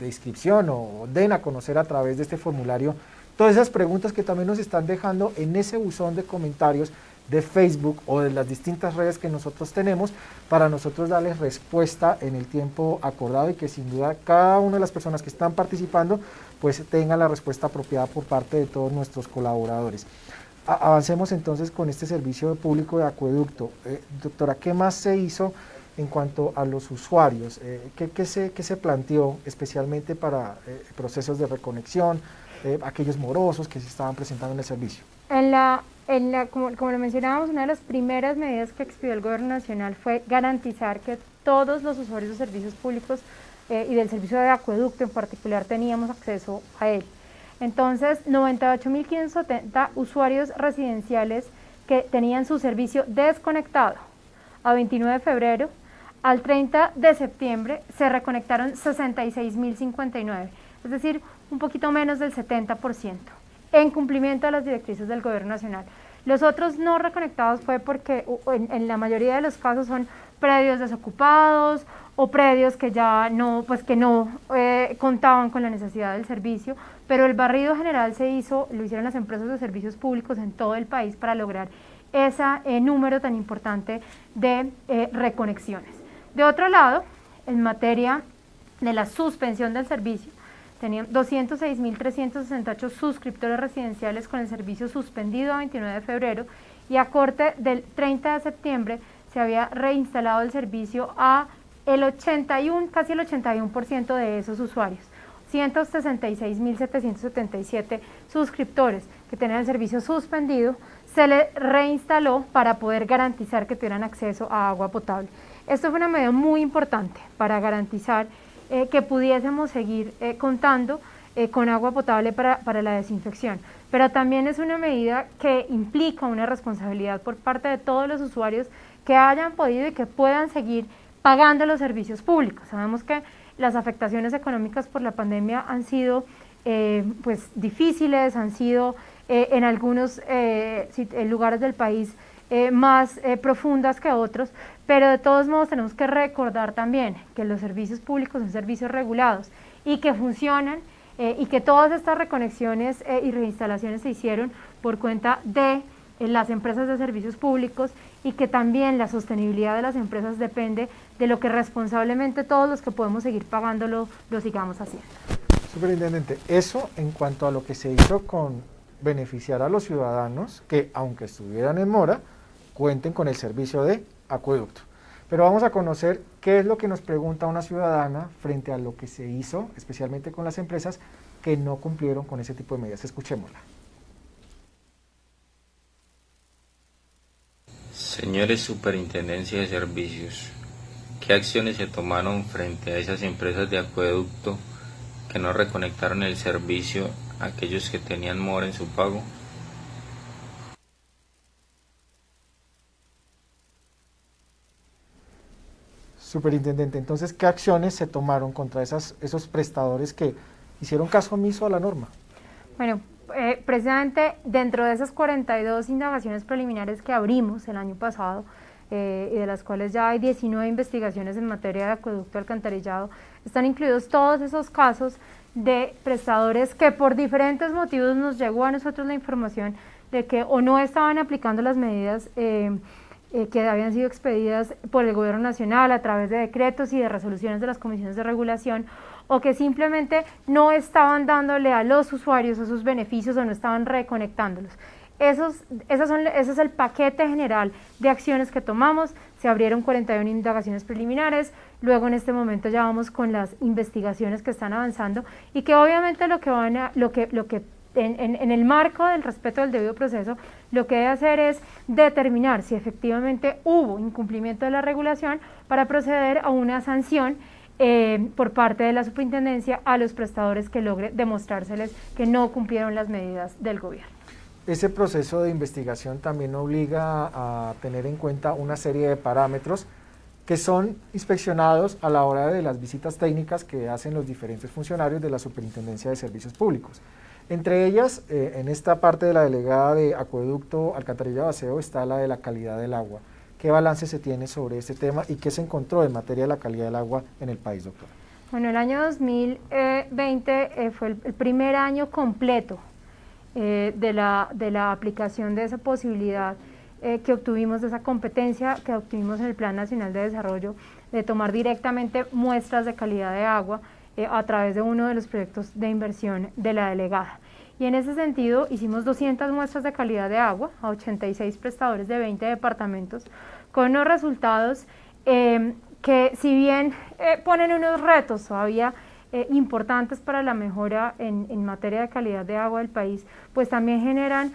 inscripción o den a conocer a través de este formulario todas esas preguntas que también nos están dejando en ese buzón de comentarios de Facebook o de las distintas redes que nosotros tenemos, para nosotros darles respuesta en el tiempo acordado y que sin duda cada una de las personas que están participando pues tenga la respuesta apropiada por parte de todos nuestros colaboradores. Avancemos entonces con este servicio público de acueducto. Doctora, ¿qué más se hizo en cuanto a los usuarios? ¿Qué se planteó especialmente para procesos de reconexión, aquellos morosos que se estaban presentando en el servicio? Como lo mencionábamos, una de las primeras medidas que expidió el Gobierno Nacional fue garantizar que todos los usuarios de servicios públicos y del servicio de acueducto en particular teníamos acceso a él. Entonces, 98.570 usuarios residenciales que tenían su servicio desconectado a 29 de febrero, al 30 de septiembre se reconectaron 66.059, es decir, un poquito menos del 70%, en cumplimiento de las directrices del Gobierno Nacional. Los otros no reconectados fue porque en la mayoría de los casos son predios desocupados o predios que ya no, contaban con la necesidad del servicio, pero el barrido general lo hicieron las empresas de servicios públicos en todo el país para lograr ese número tan importante de reconexiones. De otro lado, en materia de la suspensión del servicio, tenían 206.368 suscriptores residenciales con el servicio suspendido a 29 de febrero y a corte del 30 de septiembre se había reinstalado el servicio a casi el 81% de esos usuarios. 166.777 suscriptores que tenían el servicio suspendido se le reinstaló para poder garantizar que tuvieran acceso a agua potable. Esto fue una medida muy importante para garantizar que pudiésemos seguir contando con agua potable para la desinfección, pero también es una medida que implica una responsabilidad por parte de todos los usuarios que hayan podido y que puedan seguir pagando los servicios públicos. Sabemos que las afectaciones económicas por la pandemia han sido difíciles, han sido en algunos lugares del país más profundas que otros, pero de todos modos tenemos que recordar también que los servicios públicos son servicios regulados y que funcionan y que todas estas reconexiones y reinstalaciones se hicieron por cuenta de las empresas de servicios públicos y que también la sostenibilidad de las empresas depende de lo que responsablemente todos los que podemos seguir pagándolo lo sigamos haciendo. Superintendente, eso en cuanto a lo que se hizo con beneficiar a los ciudadanos que, aunque estuvieran en mora, cuenten con el servicio de acueducto. Pero vamos a conocer qué es lo que nos pregunta una ciudadana frente a lo que se hizo, especialmente con las empresas que no cumplieron con ese tipo de medidas. Escuchémosla. Señores Superintendencia de Servicios, ¿qué acciones se tomaron frente a esas empresas de acueducto que no reconectaron el servicio a aquellos que tenían mora en su pago? Superintendente, entonces, ¿qué acciones se tomaron contra esos prestadores que hicieron caso omiso a la norma? Bueno, precisamente dentro de esas 42 indagaciones preliminares que abrimos el año pasado, y de las cuales ya hay 19 investigaciones en materia de acueducto alcantarillado, están incluidos todos esos casos de prestadores que por diferentes motivos nos llegó a nosotros la información de que o no estaban aplicando las medidas que habían sido expedidas por el Gobierno Nacional a través de decretos y de resoluciones de las comisiones de regulación, o que simplemente no estaban dándole a los usuarios esos beneficios o no estaban reconectándolos. Ese es el paquete general de acciones que tomamos. Se abrieron 41 indagaciones preliminares, luego en este momento ya vamos con las investigaciones que están avanzando y que obviamente en el marco del respeto del debido proceso, lo que debe hacer es determinar si efectivamente hubo incumplimiento de la regulación para proceder a una sanción por parte de la superintendencia a los prestadores que logre demostrárseles que no cumplieron las medidas del gobierno. Ese proceso de investigación también obliga a tener en cuenta una serie de parámetros que son inspeccionados a la hora de las visitas técnicas que hacen los diferentes funcionarios de la Superintendencia de Servicios Públicos. Entre ellas, en esta parte de la delegada de acueducto, alcantarillado y aseo está la de la calidad del agua. ¿Qué balance se tiene sobre este tema y qué se encontró en materia de la calidad del agua en el país, doctora? Bueno, el año 2020 fue el primer año completo de la aplicación de esa posibilidad que obtuvimos, de esa competencia que obtuvimos en el Plan Nacional de Desarrollo, de tomar directamente muestras de calidad de agua a través de uno de los proyectos de inversión de la delegada. Y en ese sentido hicimos 200 muestras de calidad de agua a 86 prestadores de 20 departamentos, con unos resultados que si bien ponen unos retos todavía importantes para la mejora en materia de calidad de agua del país, pues también generan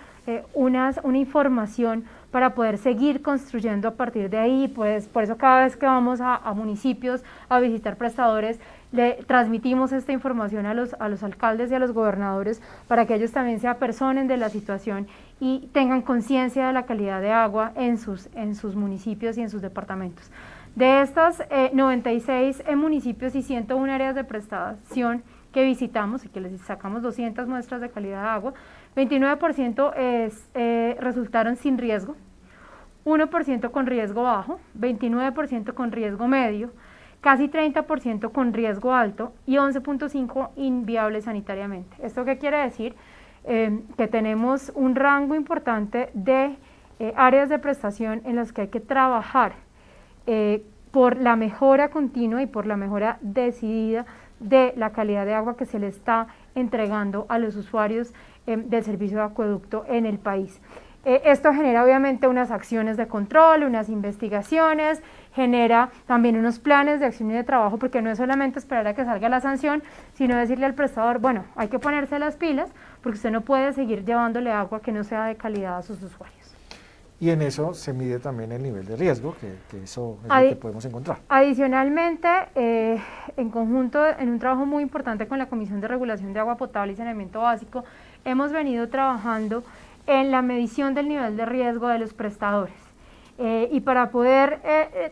una información para poder seguir construyendo a partir de ahí. Pues por eso cada vez que vamos a municipios a visitar prestadores, le transmitimos esta información a los alcaldes y a los gobernadores para que ellos también se apersonen de la situación y tengan conciencia de la calidad de agua en sus municipios y en sus departamentos. De estos 96 municipios y 101 áreas de prestación que visitamos y que les sacamos 200 muestras de calidad de agua, 29% resultaron sin riesgo, 1% con riesgo bajo, 29% con riesgo medio, casi 30% con riesgo alto y 11.5% inviables sanitariamente. ¿Esto qué quiere decir? Que tenemos un rango importante de áreas de prestación en las que hay que trabajar por la mejora continua y por la mejora decidida de la calidad de agua que se le está entregando a los usuarios del servicio de acueducto en el país. Esto genera obviamente unas acciones de control, unas investigaciones, genera también unos planes de acción y de trabajo, porque no es solamente esperar a que salga la sanción, sino decirle al prestador, bueno, hay que ponerse las pilas, porque usted no puede seguir llevándole agua que no sea de calidad a sus usuarios. Y en eso se mide también el nivel de riesgo, que eso es lo que podemos encontrar. Adicionalmente, en conjunto, en un trabajo muy importante con la Comisión de Regulación de Agua Potable y Saneamiento Básico, hemos venido trabajando en la medición del nivel de riesgo de los prestadores. Y para poder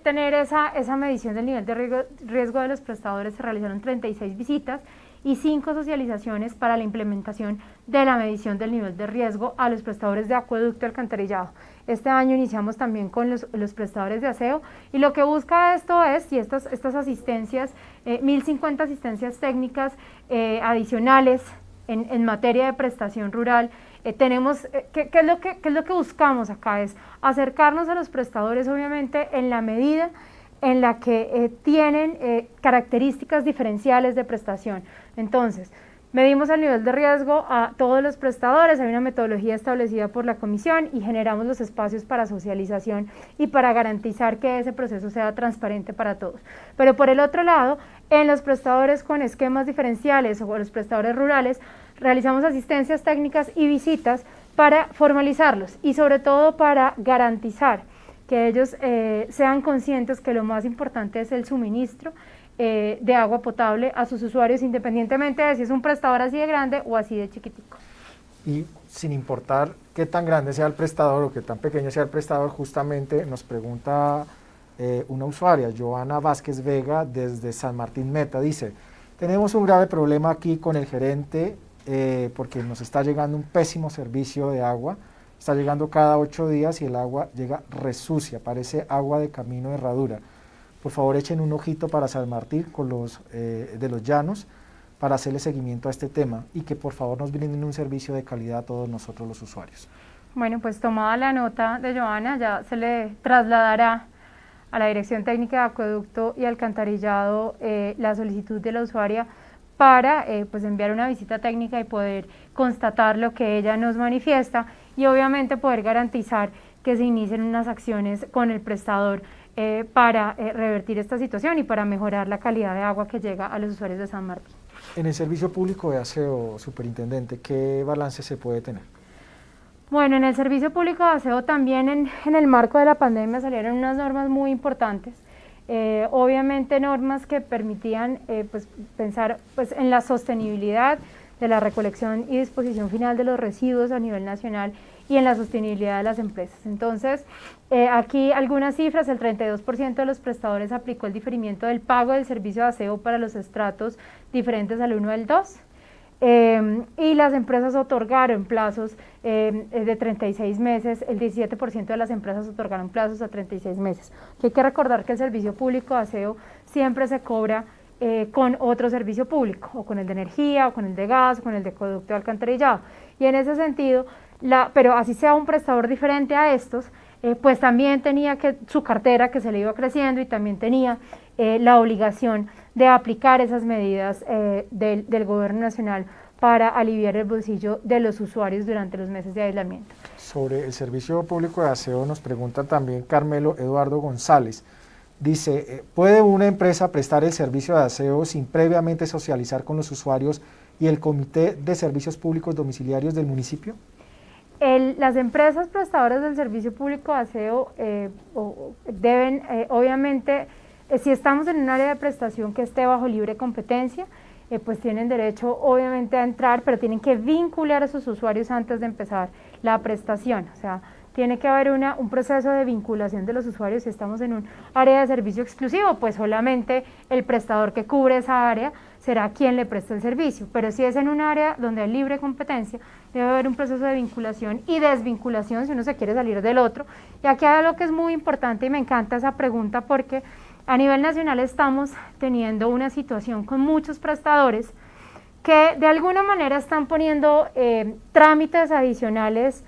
tener esa medición del nivel de riesgo de los prestadores se realizaron 36 visitas y 5 socializaciones para la implementación de la medición del nivel de riesgo a los prestadores de acueducto y alcantarillado. Este año iniciamos también con los prestadores de aseo, y lo que busca esto es, y estas asistencias, 1050 asistencias técnicas adicionales en materia de prestación rural. Tenemos, ¿qué es lo que buscamos acá? Es acercarnos a los prestadores, obviamente, en la medida en la que tienen características diferenciales de prestación. Entonces, medimos el nivel de riesgo a todos los prestadores, hay una metodología establecida por la comisión y generamos los espacios para socialización y para garantizar que ese proceso sea transparente para todos. Pero por el otro lado, en los prestadores con esquemas diferenciales o los prestadores rurales, realizamos asistencias técnicas y visitas para formalizarlos y sobre todo para garantizar que ellos sean conscientes que lo más importante es el suministro de agua potable a sus usuarios, independientemente de si es un prestador así de grande o así de chiquitico. Y sin importar qué tan grande sea el prestador o qué tan pequeño sea el prestador, justamente nos pregunta una usuaria, Joana Vázquez Vega, desde San Martín Meta, dice: tenemos un grave problema aquí con el gerente porque nos está llegando un pésimo servicio de agua, está llegando cada 8 días y el agua llega resucia, parece agua de camino de herradura. Por favor, echen un ojito para San Martín con de los Llanos para hacerle seguimiento a este tema y que por favor nos brinden un servicio de calidad a todos nosotros los usuarios. Bueno, pues tomada la nota de Joana, ya se le trasladará a la Dirección Técnica de Acueducto y Alcantarillado la solicitud de la usuaria para pues enviar una visita técnica y poder constatar lo que ella nos manifiesta y obviamente poder garantizar que se inicien unas acciones con el prestador para revertir esta situación y para mejorar la calidad de agua que llega a los usuarios de San Martín. En el servicio público de aseo, superintendente, ¿qué balance se puede tener? Bueno, en el servicio público de aseo también en el marco de la pandemia salieron unas normas muy importantes, obviamente normas que permitían pues, pensar pues, en la sostenibilidad de la recolección y disposición final de los residuos a nivel nacional y en la sostenibilidad de las empresas. Entonces, aquí algunas cifras: el 32% de los prestadores aplicó el diferimiento del pago del servicio de aseo para los estratos diferentes al 1 al 2, y las empresas otorgaron plazos de 36 meses, el 17% de las empresas otorgaron plazos a 36 meses. Hay que recordar que el servicio público de aseo siempre se cobra con otro servicio público, o con el de energía, o con el de gas, o con el de acueducto de alcantarillado, y en ese sentido, pero así sea un prestador diferente a estos, pues también tenía su cartera que se le iba creciendo y también tenía la obligación de aplicar esas medidas del gobierno nacional para aliviar el bolsillo de los usuarios durante los meses de aislamiento. Sobre el servicio público de aseo nos pregunta también Carmelo Eduardo González, Dice, ¿puede una empresa prestar el servicio de aseo sin previamente socializar con los usuarios y el Comité de Servicios Públicos Domiciliarios del municipio? Las empresas prestadoras del servicio público de aseo deben, obviamente, si estamos en un área de prestación que esté bajo libre competencia, pues tienen derecho obviamente a entrar, pero tienen que vincular a sus usuarios antes de empezar la prestación. O sea, tiene que haber un proceso de vinculación de los usuarios. Si estamos en un área de servicio exclusivo, pues solamente el prestador que cubre esa área será quien le presta el servicio, pero si es en un área donde hay libre competencia, debe haber un proceso de vinculación y desvinculación si uno se quiere salir del otro. Y aquí hay algo que es muy importante y me encanta esa pregunta porque a nivel nacional estamos teniendo una situación con muchos prestadores que de alguna manera están poniendo trámites adicionales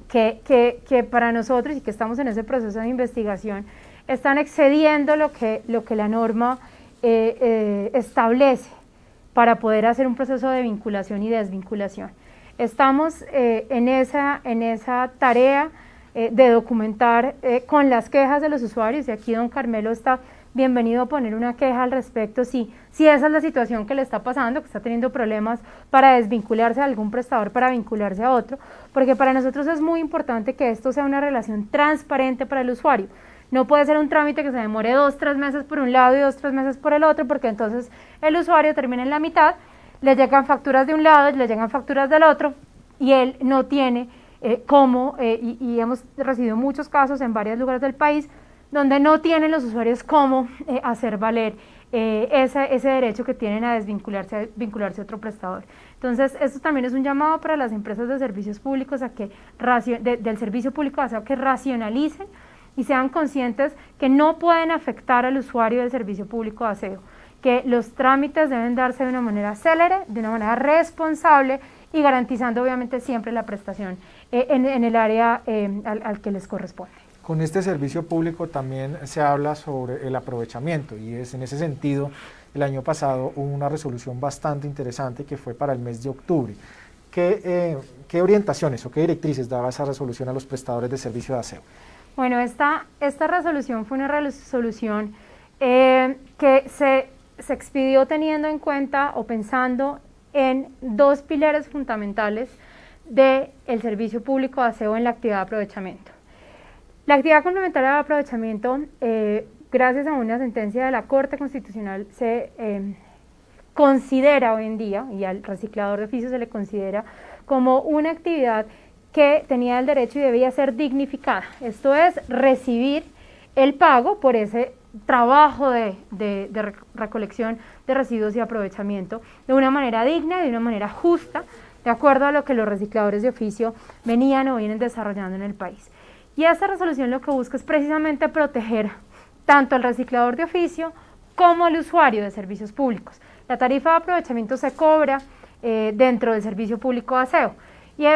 que para nosotros y que estamos en ese proceso de investigación están excediendo lo que la norma establece para poder hacer un proceso de vinculación y desvinculación. Estamos en esa tarea de documentar con las quejas de los usuarios, y aquí don Carmelo está bienvenido a poner una queja al respecto, si esa es la situación que le está pasando, que está teniendo problemas para desvincularse de algún prestador para vincularse a otro, porque para nosotros es muy importante que esto sea una relación transparente para el usuario. No puede ser un trámite que se demore 2-3 meses por un lado y 2-3 meses por el otro, porque entonces el usuario termina en la mitad, le llegan facturas de un lado, le llegan facturas del otro, y él no tiene y hemos recibido muchos casos en varios lugares del país, donde no tienen los usuarios cómo hacer valer ese derecho que tienen a vincularse a otro prestador. Entonces, esto también es un llamado para las empresas de servicios públicos a que del servicio público de aseo, que racionalicen y sean conscientes que no pueden afectar al usuario del servicio público de aseo, que los trámites deben darse de una manera célere, de una manera responsable y garantizando obviamente siempre la prestación en el área al que les corresponde. Con este servicio público también se habla sobre el aprovechamiento y es en ese sentido el año pasado hubo una resolución bastante interesante que fue para el mes de octubre. ¿Qué orientaciones o qué directrices daba esa resolución a los prestadores de servicio de aseo? Bueno, esta resolución fue una resolución que se expidió teniendo en cuenta o pensando en dos pilares fundamentales del servicio público de aseo en la actividad de aprovechamiento. La actividad complementaria de aprovechamiento, gracias a una sentencia de la Corte Constitucional, se considera hoy en día, y al reciclador de oficio se le considera como una actividad que tenía el derecho y debía ser dignificada. Esto es, recibir el pago por ese trabajo de recolección de residuos y aprovechamiento de una manera digna y de una manera justa, de acuerdo a lo que los recicladores de oficio venían o vienen desarrollando en el país. Y esta resolución lo que busca es precisamente proteger tanto al reciclador de oficio como al usuario de servicios públicos. La tarifa de aprovechamiento se cobra dentro del servicio público de aseo y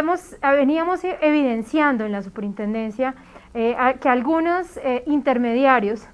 veníamos evidenciando en la superintendencia que algunos intermediarios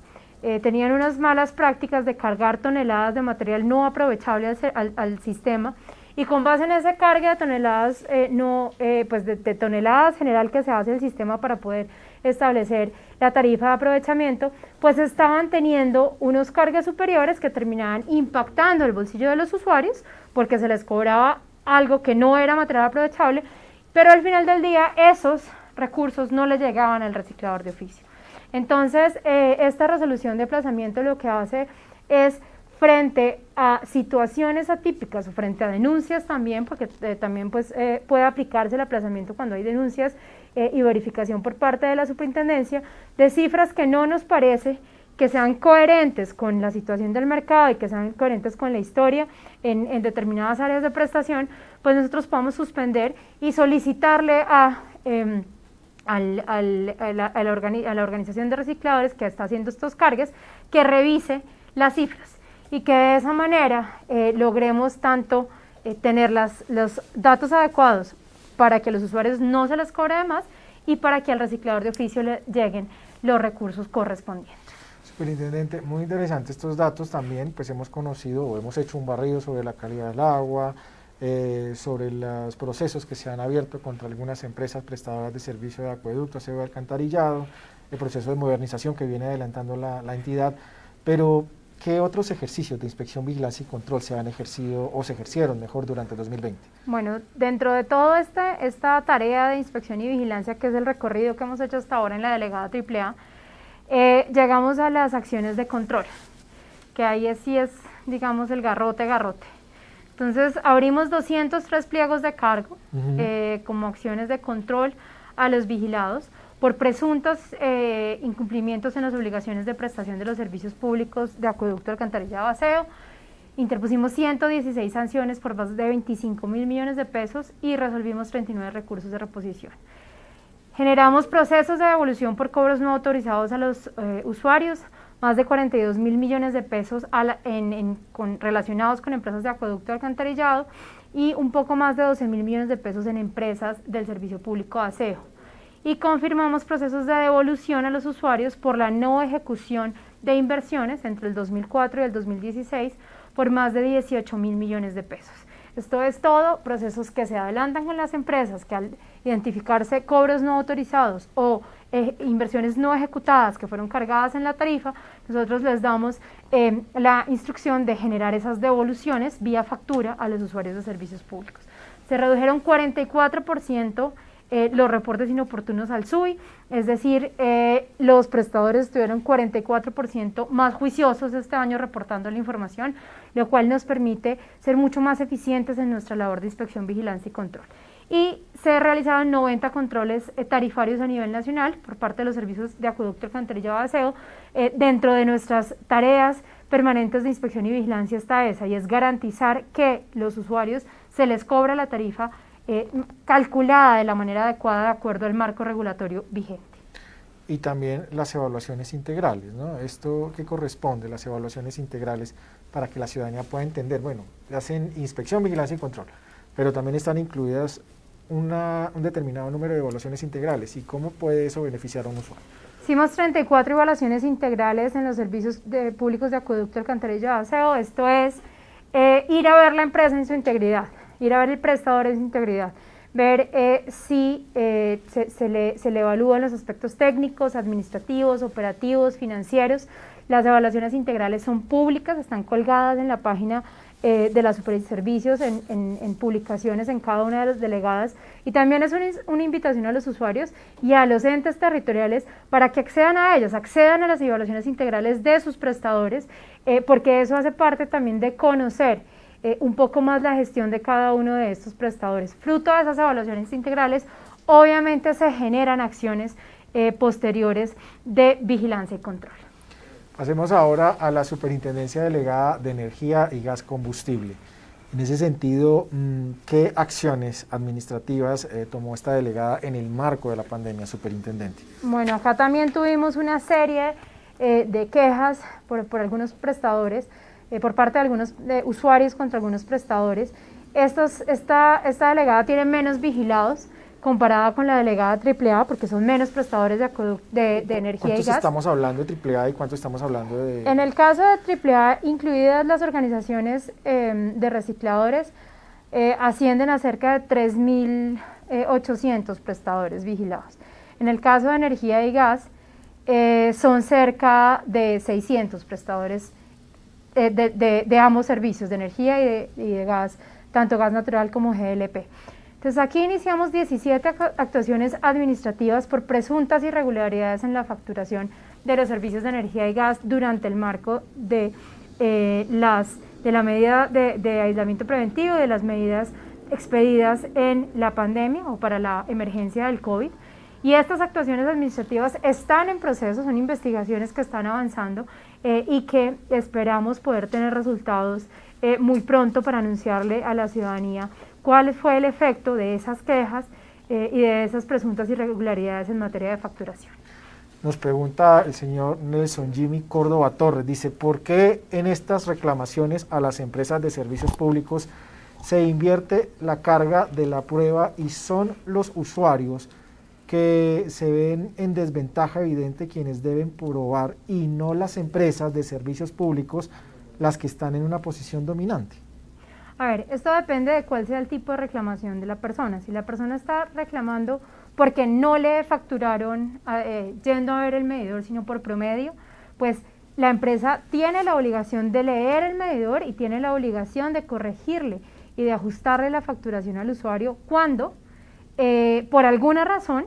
tenían unas malas prácticas de cargar toneladas de material no aprovechable al sistema, y con base en esa carga de toneladas, de toneladas general que se hace el sistema para poder establecer la tarifa de aprovechamiento, pues estaban teniendo unos cargas superiores que terminaban impactando el bolsillo de los usuarios porque se les cobraba algo que no era material aprovechable, pero al final del día esos recursos no le llegaban al reciclador de oficio. Entonces, esta resolución de aplazamiento lo que hace es, frente a situaciones atípicas o frente a denuncias también, porque también puede aplicarse el aplazamiento cuando hay denuncias y verificación por parte de la superintendencia, de cifras que no nos parece que sean coherentes con la situación del mercado y que sean coherentes con la historia en determinadas áreas de prestación, pues nosotros podemos suspender y solicitarle a la organización de recicladores que está haciendo estos cargues que revise las cifras y que de esa manera logremos tanto tener los datos adecuados para que los usuarios no se les cobre de más y para que al reciclador de oficio le lleguen los recursos correspondientes. Superintendente, muy interesante estos datos también, pues hemos conocido o hemos hecho un barrido sobre la calidad del agua, sobre los procesos que se han abierto contra algunas empresas prestadoras de servicio de acueducto, aseo y alcantarillado, el proceso de modernización que viene adelantando la entidad, pero ¿qué otros ejercicios de inspección, vigilancia y control se han ejercido o se ejercieron mejor durante 2020? Bueno, dentro de toda esta tarea de inspección y vigilancia, que es el recorrido que hemos hecho hasta ahora en la delegada AAA, llegamos a las acciones de control, que ahí sí es, digamos, el garrote. Entonces, abrimos 203 pliegos de cargo como acciones de control a los vigilados por presuntos incumplimientos en las obligaciones de prestación de los servicios públicos de acueducto, alcantarillado, aseo. Interpusimos 116 sanciones por más de 25.000 millones de pesos y resolvimos 39 recursos de reposición. Generamos procesos de devolución por cobros no autorizados a los usuarios, más de 42.000 millones de pesos relacionados con empresas de acueducto, alcantarillado, y un poco más de 12.000 millones de pesos en empresas del servicio público de aseo. Y confirmamos procesos de devolución a los usuarios por la no ejecución de inversiones entre el 2004 y el 2016 por más de 18.000 millones de pesos. Esto es todo, procesos que se adelantan con las empresas que al identificarse cobros no autorizados o inversiones no ejecutadas que fueron cargadas en la tarifa, nosotros les damos la instrucción de generar esas devoluciones vía factura a los usuarios de servicios públicos. Se redujeron 44% los reportes inoportunos al SUI, es decir, los prestadores estuvieron 44% más juiciosos este año reportando la información, lo cual nos permite ser mucho más eficientes en nuestra labor de inspección, vigilancia y control. Y se realizaron 90 controles tarifarios a nivel nacional por parte de los servicios de acueducto, alcantarillado, aseo. Dentro de nuestras tareas permanentes de inspección y vigilancia está esa, y es garantizar que los usuarios se les cobra la tarifa calculada de la manera adecuada de acuerdo al marco regulatorio vigente. Y también las evaluaciones integrales, ¿no? Esto que corresponde, las evaluaciones integrales, para que la ciudadanía pueda entender, bueno, hacen inspección, vigilancia y control, pero también están incluidas un determinado número de evaluaciones integrales, y cómo puede eso beneficiar a un usuario. Hicimos 34 evaluaciones integrales en los servicios públicos de acueducto, alcantarillado, aseo. Esto es ir a ver la empresa en su integridad, ir a ver el prestador en su integridad, ver si se le evalúan los aspectos técnicos, administrativos, operativos, financieros. Las evaluaciones integrales son públicas, están colgadas en la página de las superservicios, en publicaciones en cada una de las delegadas, y también es una invitación a los usuarios y a los entes territoriales para que accedan a ellas, accedan a las evaluaciones integrales de sus prestadores, porque eso hace parte también de conocer un poco más la gestión de cada uno de estos prestadores. Fruto de esas evaluaciones integrales, obviamente se generan acciones posteriores de vigilancia y control. Pasemos ahora a la Superintendencia Delegada de Energía y Gas Combustible. En ese sentido, ¿qué acciones administrativas tomó esta delegada en el marco de la pandemia, superintendente? Bueno, acá también tuvimos una serie de quejas por algunos prestadores, por parte de algunos usuarios contra algunos prestadores. Esta delegada tiene menos vigilados comparada con la delegada AAA, porque son menos prestadores de energía y gas. ¿Cuántos estamos hablando de AAA y cuánto estamos hablando de...? En el caso de AAA, incluidas las organizaciones de recicladores, ascienden a cerca de 3.800 prestadores vigilados. En el caso de energía y gas, son cerca de 600 prestadores de ambos servicios, de energía y de gas, tanto gas natural como GLP. Entonces aquí iniciamos 17 actuaciones administrativas por presuntas irregularidades en la facturación de los servicios de energía y gas durante el marco de la medida de aislamiento preventivo, de las medidas expedidas en la pandemia o para la emergencia del COVID. Y estas actuaciones administrativas están en proceso, son investigaciones que están avanzando y que esperamos poder tener resultados muy pronto para anunciarle a la ciudadanía cuál fue el efecto de esas quejas y de esas presuntas irregularidades en materia de facturación. Nos pregunta el señor Nelson Jimmy Córdoba Torres, dice, ¿por qué en estas reclamaciones a las empresas de servicios públicos se invierte la carga de la prueba y son los usuarios que se ven en desventaja evidente quienes deben probar y no las empresas de servicios públicos las que están en una posición dominante? A ver, esto depende de cuál sea el tipo de reclamación de la persona. Si la persona está reclamando porque no le facturaron yendo a ver el medidor, sino por promedio, pues la empresa tiene la obligación de leer el medidor y tiene la obligación de corregirle y de ajustarle la facturación al usuario cuando, por alguna razón,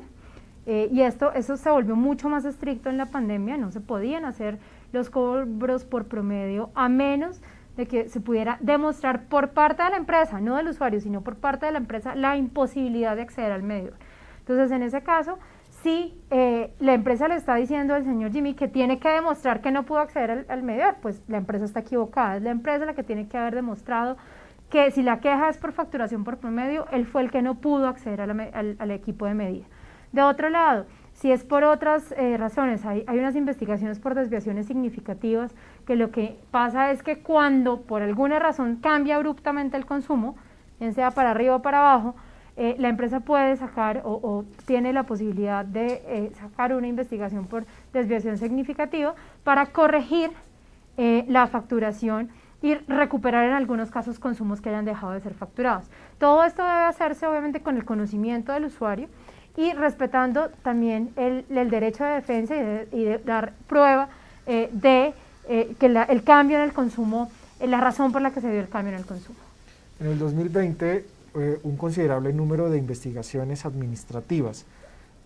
y eso se volvió mucho más estricto en la pandemia, no se podían hacer los cobros por promedio a menos de que se pudiera demostrar por parte de la empresa, no del usuario, sino por parte de la empresa, la imposibilidad de acceder al medidor. Entonces, en ese caso, si la empresa le está diciendo al señor Jimmy que tiene que demostrar que no pudo acceder al medidor, pues la empresa está equivocada. Es la empresa la que tiene que haber demostrado que si la queja es por facturación por promedio, él fue el que no pudo acceder al equipo de medida. De otro lado, si es por otras razones, hay unas investigaciones por desviaciones significativas que lo que pasa es que cuando por alguna razón cambia abruptamente el consumo, bien sea para arriba o para abajo, la empresa puede sacar o tiene la posibilidad de sacar una investigación por desviación significativa para corregir la facturación y recuperar en algunos casos consumos que hayan dejado de ser facturados. Todo esto debe hacerse obviamente con el conocimiento del usuario y respetando también el derecho de defensa y de dar prueba de que el cambio en el consumo, la razón por la que se dio el cambio en el consumo. En el 2020, un considerable número de investigaciones administrativas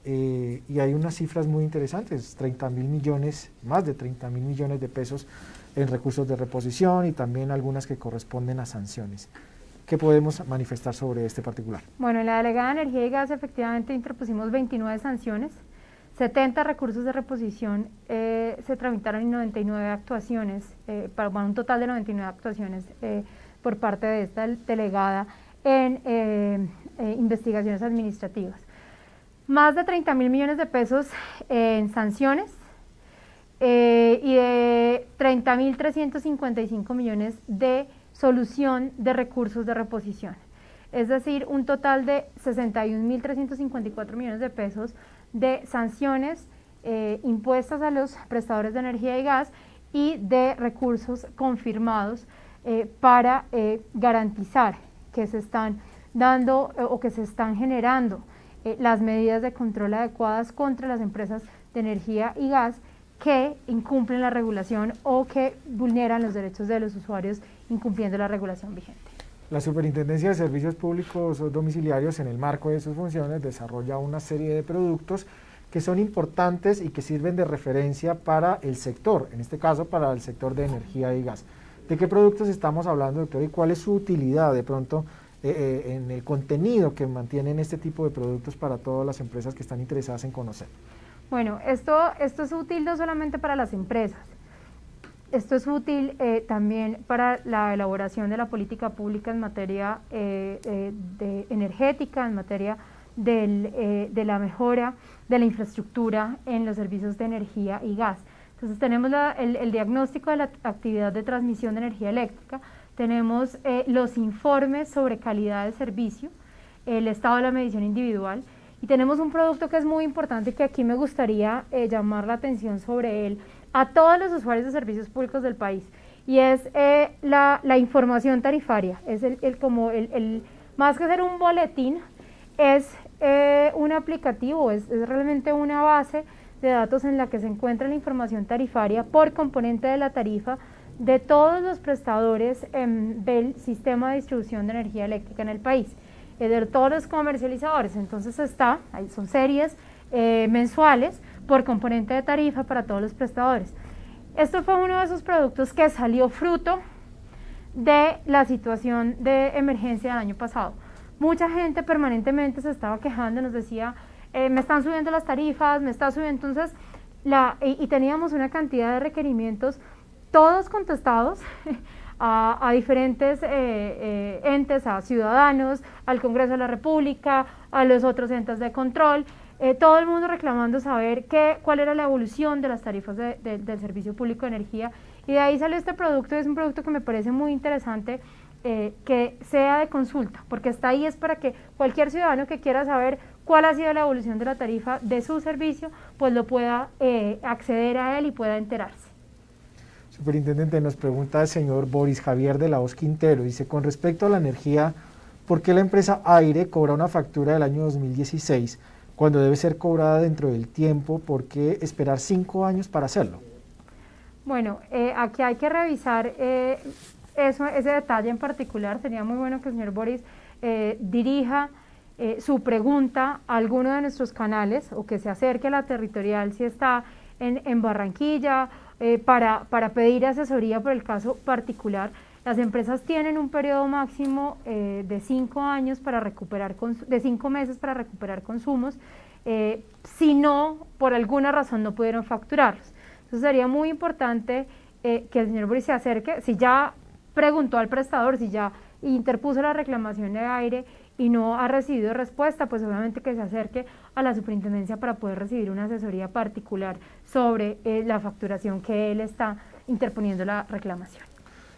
y hay unas cifras muy interesantes, 30.000 millones, más de 30.000 millones de pesos en recursos de reposición y también algunas que corresponden a sanciones. ¿Qué podemos manifestar sobre este particular? Bueno, en la Delegada de Energía y Gas efectivamente interpusimos 29 sanciones, 70 recursos de reposición se tramitaron y 99 actuaciones, para un total de 99 actuaciones por parte de esta delegada en investigaciones administrativas. Más de 30.000 millones de pesos en sanciones y de 30.355 millones de solución de recursos de reposición. Es decir, un total de 61.354 millones de pesos de sanciones impuestas a los prestadores de energía y gas y de recursos confirmados para garantizar que se están dando o que se están generando las medidas de control adecuadas contra las empresas de energía y gas que incumplen la regulación o que vulneran los derechos de los usuarios incumpliendo la regulación vigente. La Superintendencia de Servicios Públicos Domiciliarios, en el marco de sus funciones, desarrolla una serie de productos que son importantes y que sirven de referencia para el sector, en este caso para el sector de energía y gas. ¿De qué productos estamos hablando, doctor, y cuál es su utilidad de pronto en el contenido que mantienen este tipo de productos para todas las empresas que están interesadas en conocer? Bueno, esto es útil no solamente para las empresas, esto es útil también para la elaboración de la política pública en materia de energética, en materia de la mejora de la infraestructura en los servicios de energía y gas. Entonces tenemos el diagnóstico de la actividad de transmisión de energía eléctrica, tenemos los informes sobre calidad de servicio, el estado de la medición individual, y tenemos un producto que es muy importante que aquí me gustaría llamar la atención sobre él a todos los usuarios de servicios públicos del país, y es la información tarifaria. Es más que ser un boletín, es un aplicativo, es realmente una base de datos en la que se encuentra la información tarifaria por componente de la tarifa de todos los prestadores del sistema de distribución de energía eléctrica en el país, de todos los comercializadores. Entonces ahí son series mensuales por componente de tarifa para todos los prestadores. Esto fue uno de esos productos que salió fruto de la situación de emergencia del año pasado. Mucha gente permanentemente se estaba quejando, nos decía, me están subiendo las tarifas, me está subiendo, entonces, y teníamos una cantidad de requerimientos, todos contestados a diferentes entes, a ciudadanos, al Congreso de la República, a los otros entes de control, todo el mundo reclamando saber cuál era la evolución de las tarifas del Servicio Público de Energía, y de ahí salió este producto. Es un producto que me parece muy interesante que sea de consulta, porque está ahí es para que cualquier ciudadano que quiera saber cuál ha sido la evolución de la tarifa de su servicio, pues lo pueda acceder a él y pueda enterarse. Superintendente, nos pregunta el señor Boris Javier de la Hoz Quintero, dice, con respecto a la energía, ¿por qué la empresa Aire cobra una factura del año 2016 cuando debe ser cobrada dentro del tiempo? ¿Por qué esperar 5 años para hacerlo? Bueno, aquí hay que revisar ese detalle en particular. Sería muy bueno que el señor Boris dirija su pregunta a alguno de nuestros canales o que se acerque a la territorial si está en Barranquilla para pedir asesoría por el caso particular. Las empresas tienen un periodo máximo de 5 años para recuperar, de 5 meses para recuperar consumos, si no, por alguna razón no pudieron facturarlos. Entonces sería muy importante que el señor Boris se acerque, si ya preguntó al prestador, si ya interpuso la reclamación de Aire y no ha recibido respuesta, pues obviamente que se acerque a la superintendencia para poder recibir una asesoría particular sobre la facturación que él está interponiendo la reclamación.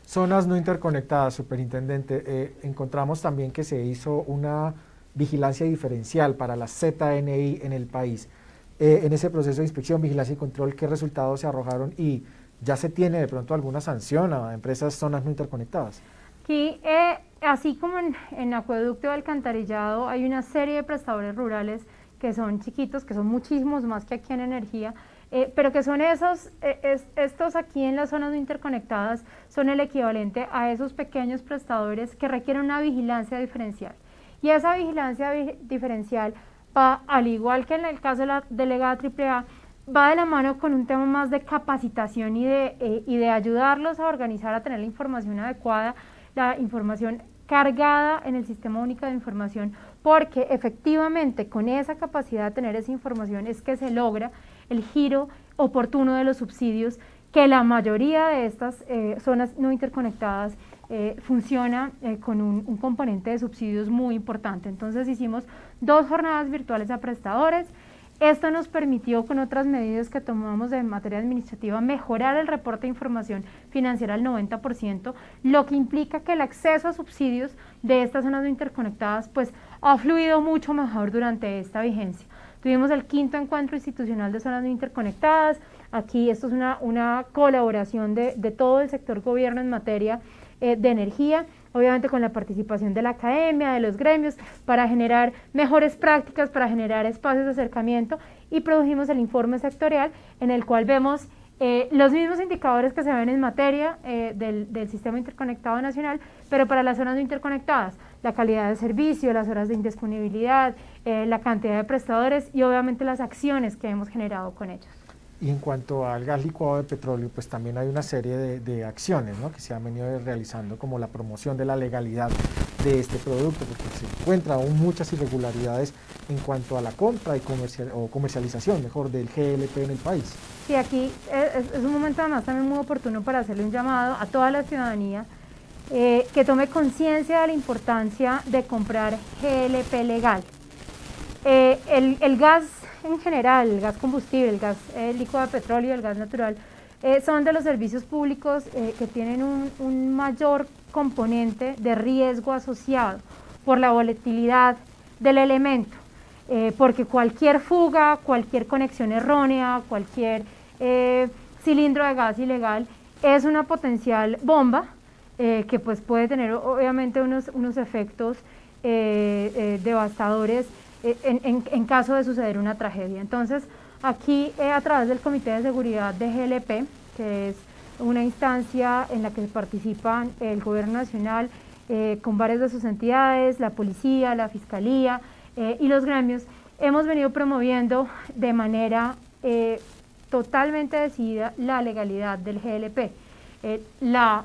Zonas no interconectadas, superintendente, encontramos también que se hizo una vigilancia diferencial para la ZNI en el país. En ese proceso de inspección, vigilancia y control, ¿qué resultados se arrojaron y ya se tiene de pronto alguna sanción a empresas zonas no interconectadas? Aquí, así como en acueducto y alcantarillado, hay una serie de prestadores rurales que son chiquitos, que son muchísimos más que aquí en energía, pero que son estos aquí en las zonas no interconectadas, son el equivalente a esos pequeños prestadores que requieren una vigilancia diferencial. Y esa vigilancia diferencial va, al igual que en el caso de la delegada AAA, va de la mano con un tema más de capacitación y de ayudarlos a organizar, a tener la información adecuada, la información cargada en el Sistema Único de Información, porque efectivamente con esa capacidad de tener esa información es que se logra el giro oportuno de los subsidios, que la mayoría de estas zonas no interconectadas funciona con un componente de subsidios muy importante. Entonces hicimos 2 jornadas virtuales a prestadores. Esto nos permitió, con otras medidas que tomamos en materia administrativa, mejorar el reporte de información financiera al 90%, lo que implica que el acceso a subsidios de estas zonas no interconectadas pues ha fluido mucho mejor durante esta vigencia. Tuvimos el 5º encuentro institucional de zonas no interconectadas. Aquí esto es una colaboración de todo el sector gobierno en materia de energía, obviamente con la participación de la academia, de los gremios, para generar mejores prácticas, para generar espacios de acercamiento, y produjimos el informe sectorial en el cual vemos los mismos indicadores que se ven en materia del Sistema Interconectado Nacional, pero para las zonas no interconectadas, la calidad de servicio, las horas de indisponibilidad, la cantidad de prestadores y obviamente las acciones que hemos generado con ellos. Y en cuanto al gas licuado de petróleo, pues también hay una serie de acciones, ¿no?, que se han venido realizando, como la promoción de la legalidad de este producto, porque se encuentran aún muchas irregularidades en cuanto a la compra y comercialización, mejor, del GLP en el país. Sí, aquí es un momento además también muy oportuno para hacerle un llamado a toda la ciudadanía que tome conciencia de la importancia de comprar GLP legal. El gas en general, el gas combustible, el gas líquido de petróleo, el gas natural, son de los servicios públicos que tienen un mayor componente de riesgo asociado por la volatilidad del elemento, porque cualquier fuga, cualquier conexión errónea, cualquier cilindro de gas ilegal es una potencial bomba que pues puede tener obviamente unos efectos devastadores en caso de suceder una tragedia. Entonces, aquí a través del Comité de Seguridad de GLP, que es una instancia en la que participan el Gobierno Nacional con varias de sus entidades, la Policía, la Fiscalía y los gremios, hemos venido promoviendo de manera totalmente decidida la legalidad del GLP. La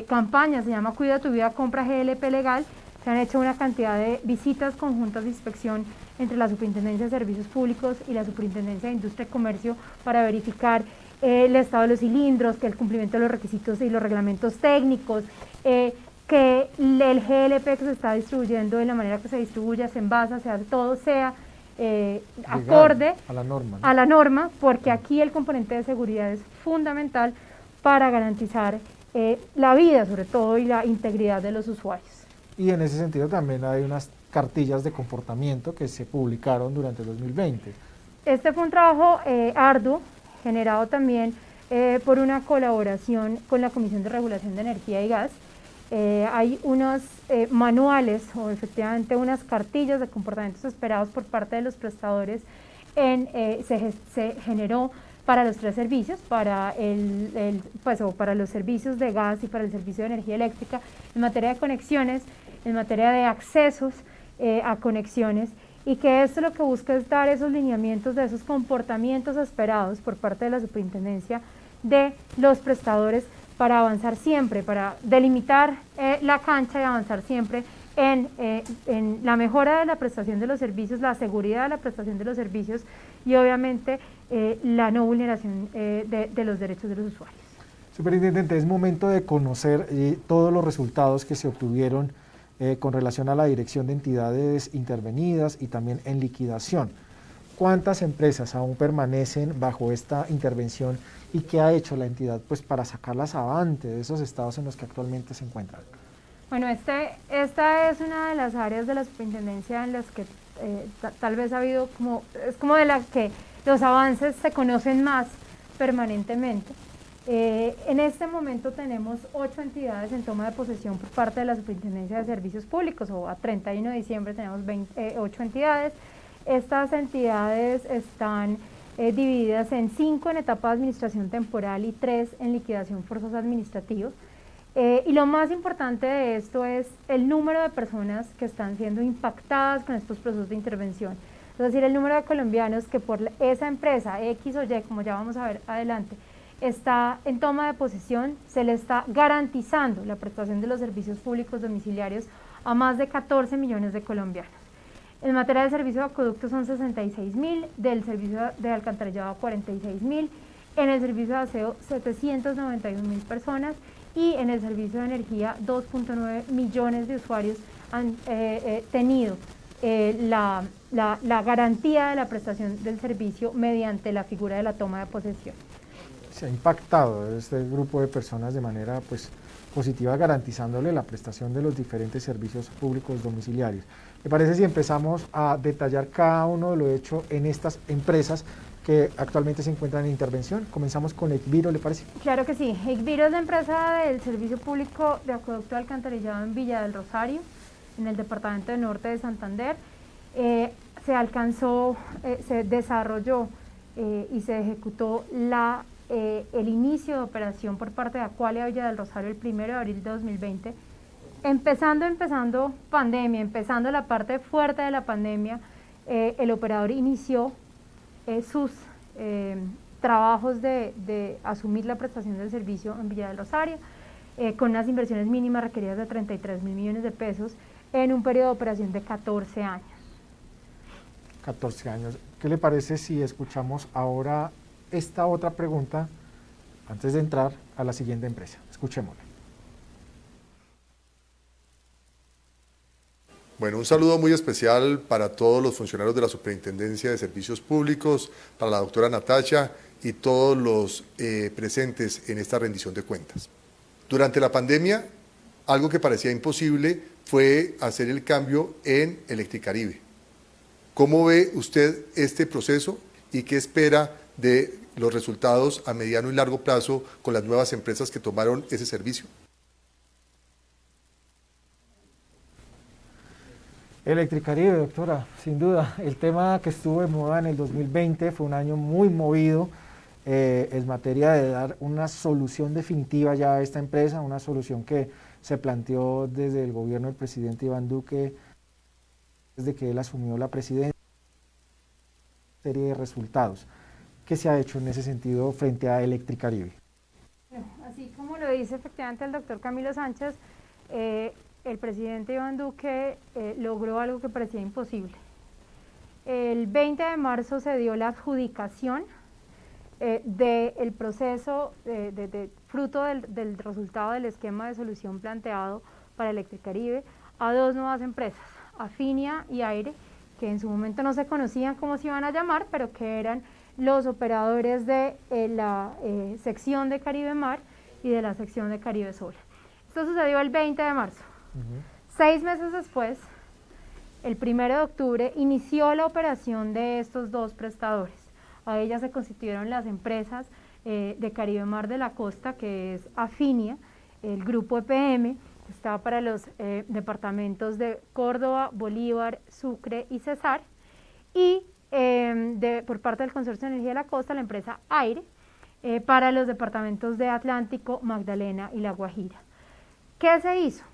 campaña se llama Cuida tu vida, compra GLP legal. Se han hecho una cantidad de visitas conjuntas de inspección entre la Superintendencia de Servicios Públicos y la Superintendencia de Industria y Comercio para verificar el estado de los cilindros, que el cumplimiento de los requisitos y los reglamentos técnicos, que el GLP que se está distribuyendo de la manera que se distribuya, se envasa, todo sea acorde a la norma, porque aquí el componente de seguridad es fundamental para garantizar la vida, sobre todo, y la integridad de los usuarios. Y en ese sentido también hay unas cartillas de comportamiento que se publicaron durante el 2020. Este fue un trabajo arduo, generado también por una colaboración con la Comisión de Regulación de Energía y Gas. Hay unos manuales o efectivamente unas cartillas de comportamientos esperados por parte de los prestadores se generó para los tres servicios, para para los servicios de gas y para el servicio de energía eléctrica, en materia de conexiones, en materia de accesos a conexiones, y que esto lo que busca es dar esos lineamientos de esos comportamientos esperados por parte de la superintendencia de los prestadores para avanzar siempre, para delimitar la cancha y avanzar siempre en la mejora de la prestación de los servicios, la seguridad de la prestación de los servicios y obviamente la no vulneración de los derechos de los usuarios. Superintendente, es momento de conocer todos los resultados que se obtuvieron con relación a la dirección de entidades intervenidas y también en liquidación. ¿Cuántas empresas aún permanecen bajo esta intervención y qué ha hecho la entidad pues, para sacarlas avante de esos estados en los que actualmente se encuentran? Bueno, esta es una de las áreas de la superintendencia en las que tal vez ha habido es como de las que los avances se conocen más permanentemente. En este momento tenemos 8 entidades en toma de posesión por parte de la Superintendencia de Servicios Públicos, o a 31 de diciembre tenemos 8 entidades. Estas entidades están divididas en 5 en etapa de administración temporal y 3 en liquidación forzosa administrativa. Y lo más importante de esto es el número de personas que están siendo impactadas con estos procesos de intervención. Es decir, el número de colombianos que por esa empresa X o Y, como ya vamos a ver adelante, está en toma de posesión, se le está garantizando la prestación de los servicios públicos domiciliarios a más de 14 millones de colombianos. En materia de servicio de acueducto son 66.000, del servicio de alcantarillado 46.000, en el servicio de aseo 791.000 personas y en el servicio de energía 2.9 millones de usuarios han tenido la garantía de la prestación del servicio mediante la figura de la toma de posesión. Se ha impactado este grupo de personas de manera pues, positiva, garantizándole la prestación de los diferentes servicios públicos domiciliarios. ¿Me parece si empezamos a detallar cada uno de lo hecho en estas empresas que actualmente se encuentran en intervención? Comenzamos con Ecviro, ¿le parece? Claro que sí. Ecviro es la empresa del Servicio Público de Acueducto Alcantarillado en Villa del Rosario, en el departamento del Norte de Santander. Se desarrolló y se ejecutó el inicio de operación por parte de Aqualia Villa del Rosario el 1 de abril de 2020. Empezando pandemia, empezando la parte fuerte de la pandemia, el operador inició sus trabajos de asumir la prestación del servicio en Villa del Rosario, con unas inversiones mínimas requeridas de 33.000 millones de pesos en un periodo de operación de 14 años. 14 años. ¿Qué le parece si escuchamos ahora esta otra pregunta antes de entrar a la siguiente empresa? Escuchémosla. Bueno, un saludo muy especial para todos los funcionarios de la Superintendencia de Servicios Públicos, para la doctora Natacha y todos los presentes en esta rendición de cuentas. Durante la pandemia, algo que parecía imposible fue hacer el cambio en Electricaribe. ¿Cómo ve usted este proceso y qué espera de los resultados a mediano y largo plazo con las nuevas empresas que tomaron ese servicio? Electricaribe, doctora, sin duda, el tema que estuvo de moda en el 2020 fue un año muy movido en materia de dar una solución definitiva ya a esta empresa, una solución que se planteó desde el gobierno del presidente Iván Duque, desde que él asumió la presidencia, una serie de resultados. ¿Qué se ha hecho en ese sentido frente a Electricaribe? Bueno, así como lo dice efectivamente el doctor Camilo Sánchez, el presidente Iván Duque logró algo que parecía imposible. El 20 de marzo se dio la adjudicación del proceso fruto del resultado del esquema de solución planteado para Electricaribe a 2 nuevas empresas, Afinia y Aire, que en su momento no se conocían cómo se iban a llamar, pero que eran los operadores de la sección de Caribe Mar y de la sección de Caribe Sur. Esto sucedió el 20 de marzo. 6 meses después, el 1 de octubre, inició la operación de estos 2 prestadores. A ellas se constituyeron las empresas de Caribe Mar de la Costa, que es Afinia, el grupo EPM, que está para los departamentos de Córdoba, Bolívar, Sucre y Cesar, y por parte del Consorcio de Energía de la Costa, la empresa Aire, para los departamentos de Atlántico, Magdalena y La Guajira. ¿Qué se hizo?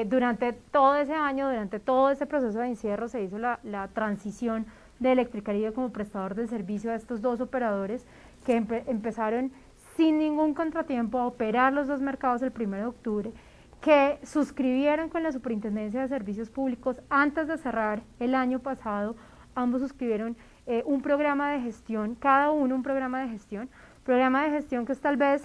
Durante todo ese año, durante todo ese proceso de encierro, se hizo la transición de Electricaribe como prestador de servicio a estos dos operadores que empezaron sin ningún contratiempo a operar los dos mercados el 1 de octubre, que suscribieron con la Superintendencia de Servicios Públicos antes de cerrar el año pasado. Ambos suscribieron un programa de gestión, cada uno un programa de gestión que es tal vez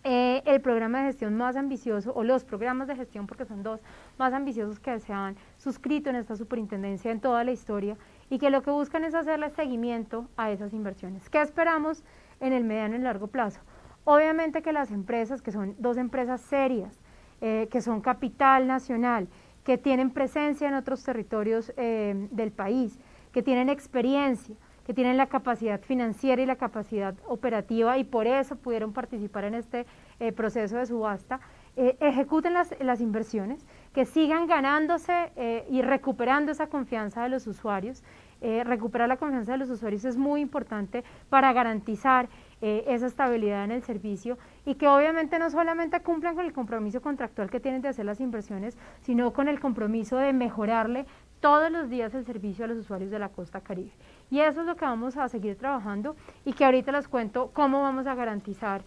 el programa de gestión más ambicioso, o los programas de gestión, porque son dos, más ambiciosos que se han suscrito en esta superintendencia en toda la historia, y que lo que buscan es hacerle seguimiento a esas inversiones. ¿Qué esperamos en el mediano y largo plazo? Obviamente que las empresas, que son dos empresas serias, que son capital nacional, que tienen presencia en otros territorios del país, que tienen experiencia, que tienen la capacidad financiera y la capacidad operativa, y por eso pudieron participar en este proceso de subasta, ejecuten las inversiones, que sigan ganándose y recuperando esa confianza de los usuarios. Recuperar la confianza de los usuarios es muy importante para garantizar esa estabilidad en el servicio, y que obviamente no solamente cumplan con el compromiso contractual que tienen de hacer las inversiones, sino con el compromiso de mejorarle todos los días el servicio a los usuarios de la costa Caribe. Y eso es lo que vamos a seguir trabajando, y que ahorita les cuento cómo vamos a garantizar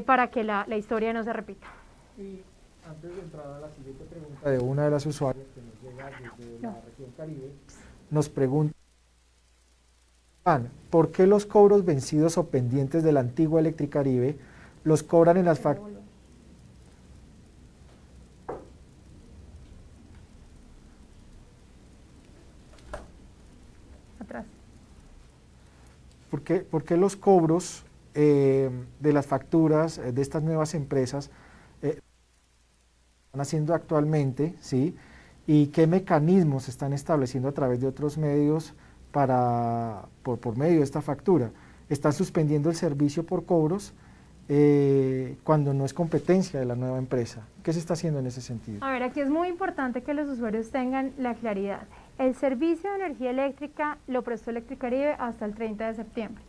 para que la historia no se repita. Y antes de entrar a la siguiente pregunta de una de las usuarias que nos llega desde la región Caribe, nos pregunta: ¿por qué los cobros vencidos o pendientes de la antigua Electricaribe los cobran en las facturas? Atrás. ¿Por qué los cobros de las facturas de estas nuevas empresas están haciendo actualmente, ¿sí? ¿Y qué mecanismos se están estableciendo a través de otros medios por medio de esta factura? ¿Están suspendiendo el servicio por cobros cuando no es competencia de la nueva empresa? ¿Qué se está haciendo en ese sentido? A ver, aquí es muy importante que los usuarios tengan la claridad. El servicio de energía eléctrica lo prestó Electricaribe hasta el 30 de septiembre.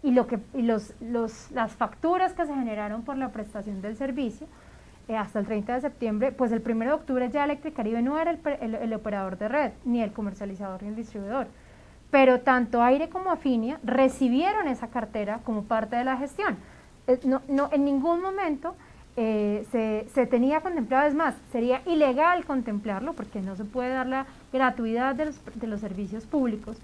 Y las facturas que se generaron por la prestación del servicio hasta el 30 de septiembre, pues el 1 de octubre ya Electricaribe no era el operador de red, ni el comercializador, ni el distribuidor. Pero tanto Aire como Afinia recibieron esa cartera como parte de la gestión. En ningún momento se tenía contemplado, es más, sería ilegal contemplarlo, porque no se puede dar la gratuidad de los servicios públicos,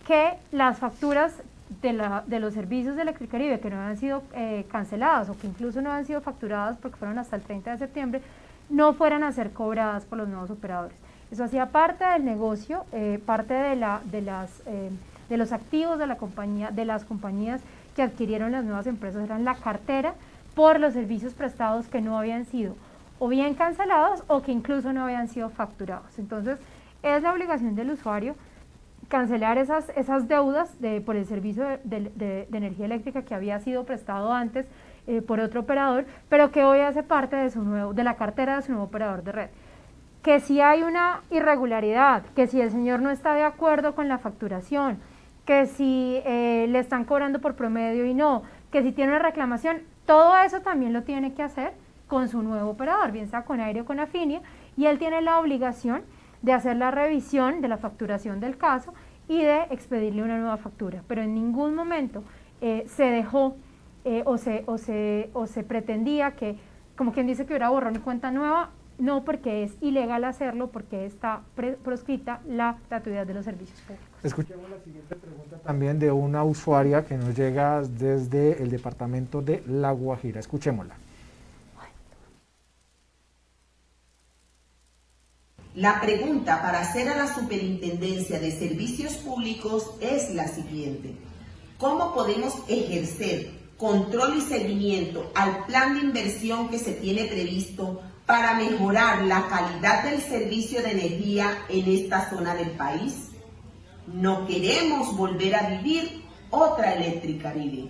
que las facturas de los servicios de Electricaribe que no habían sido canceladas, o que incluso no habían sido facturadas porque fueron hasta el 30 de septiembre, no fueran a ser cobradas por los nuevos operadores. Eso hacía parte del negocio, parte de los activos de la compañía, de las compañías que adquirieron las nuevas empresas, eran la cartera por los servicios prestados que no habían sido o bien cancelados o que incluso no habían sido facturados. Entonces, es la obligación del usuario cancelar esas deudas por el servicio de energía eléctrica que había sido prestado antes por otro operador, pero que hoy hace parte de la cartera de su nuevo operador de red. Que si hay una irregularidad, que si el señor no está de acuerdo con la facturación, que si le están cobrando por promedio y no, que si tiene una reclamación, todo eso también lo tiene que hacer con su nuevo operador, bien sea con Aire o con Afinia, y él tiene la obligación de hacer la revisión de la facturación del caso y de expedirle una nueva factura. Pero en ningún momento se dejó o se pretendía que, como quien dice, que hubiera borrón y cuenta nueva. No, porque es ilegal hacerlo, porque está proscrita la gratuidad de los servicios públicos. Escuchemos la siguiente pregunta también de una usuaria que nos llega desde el departamento de La Guajira. Escuchémosla. La pregunta para hacer a la Superintendencia de Servicios Públicos es la siguiente: ¿cómo podemos ejercer control y seguimiento al plan de inversión que se tiene previsto para mejorar la calidad del servicio de energía en esta zona del país? No queremos volver a vivir otra Electricaribe.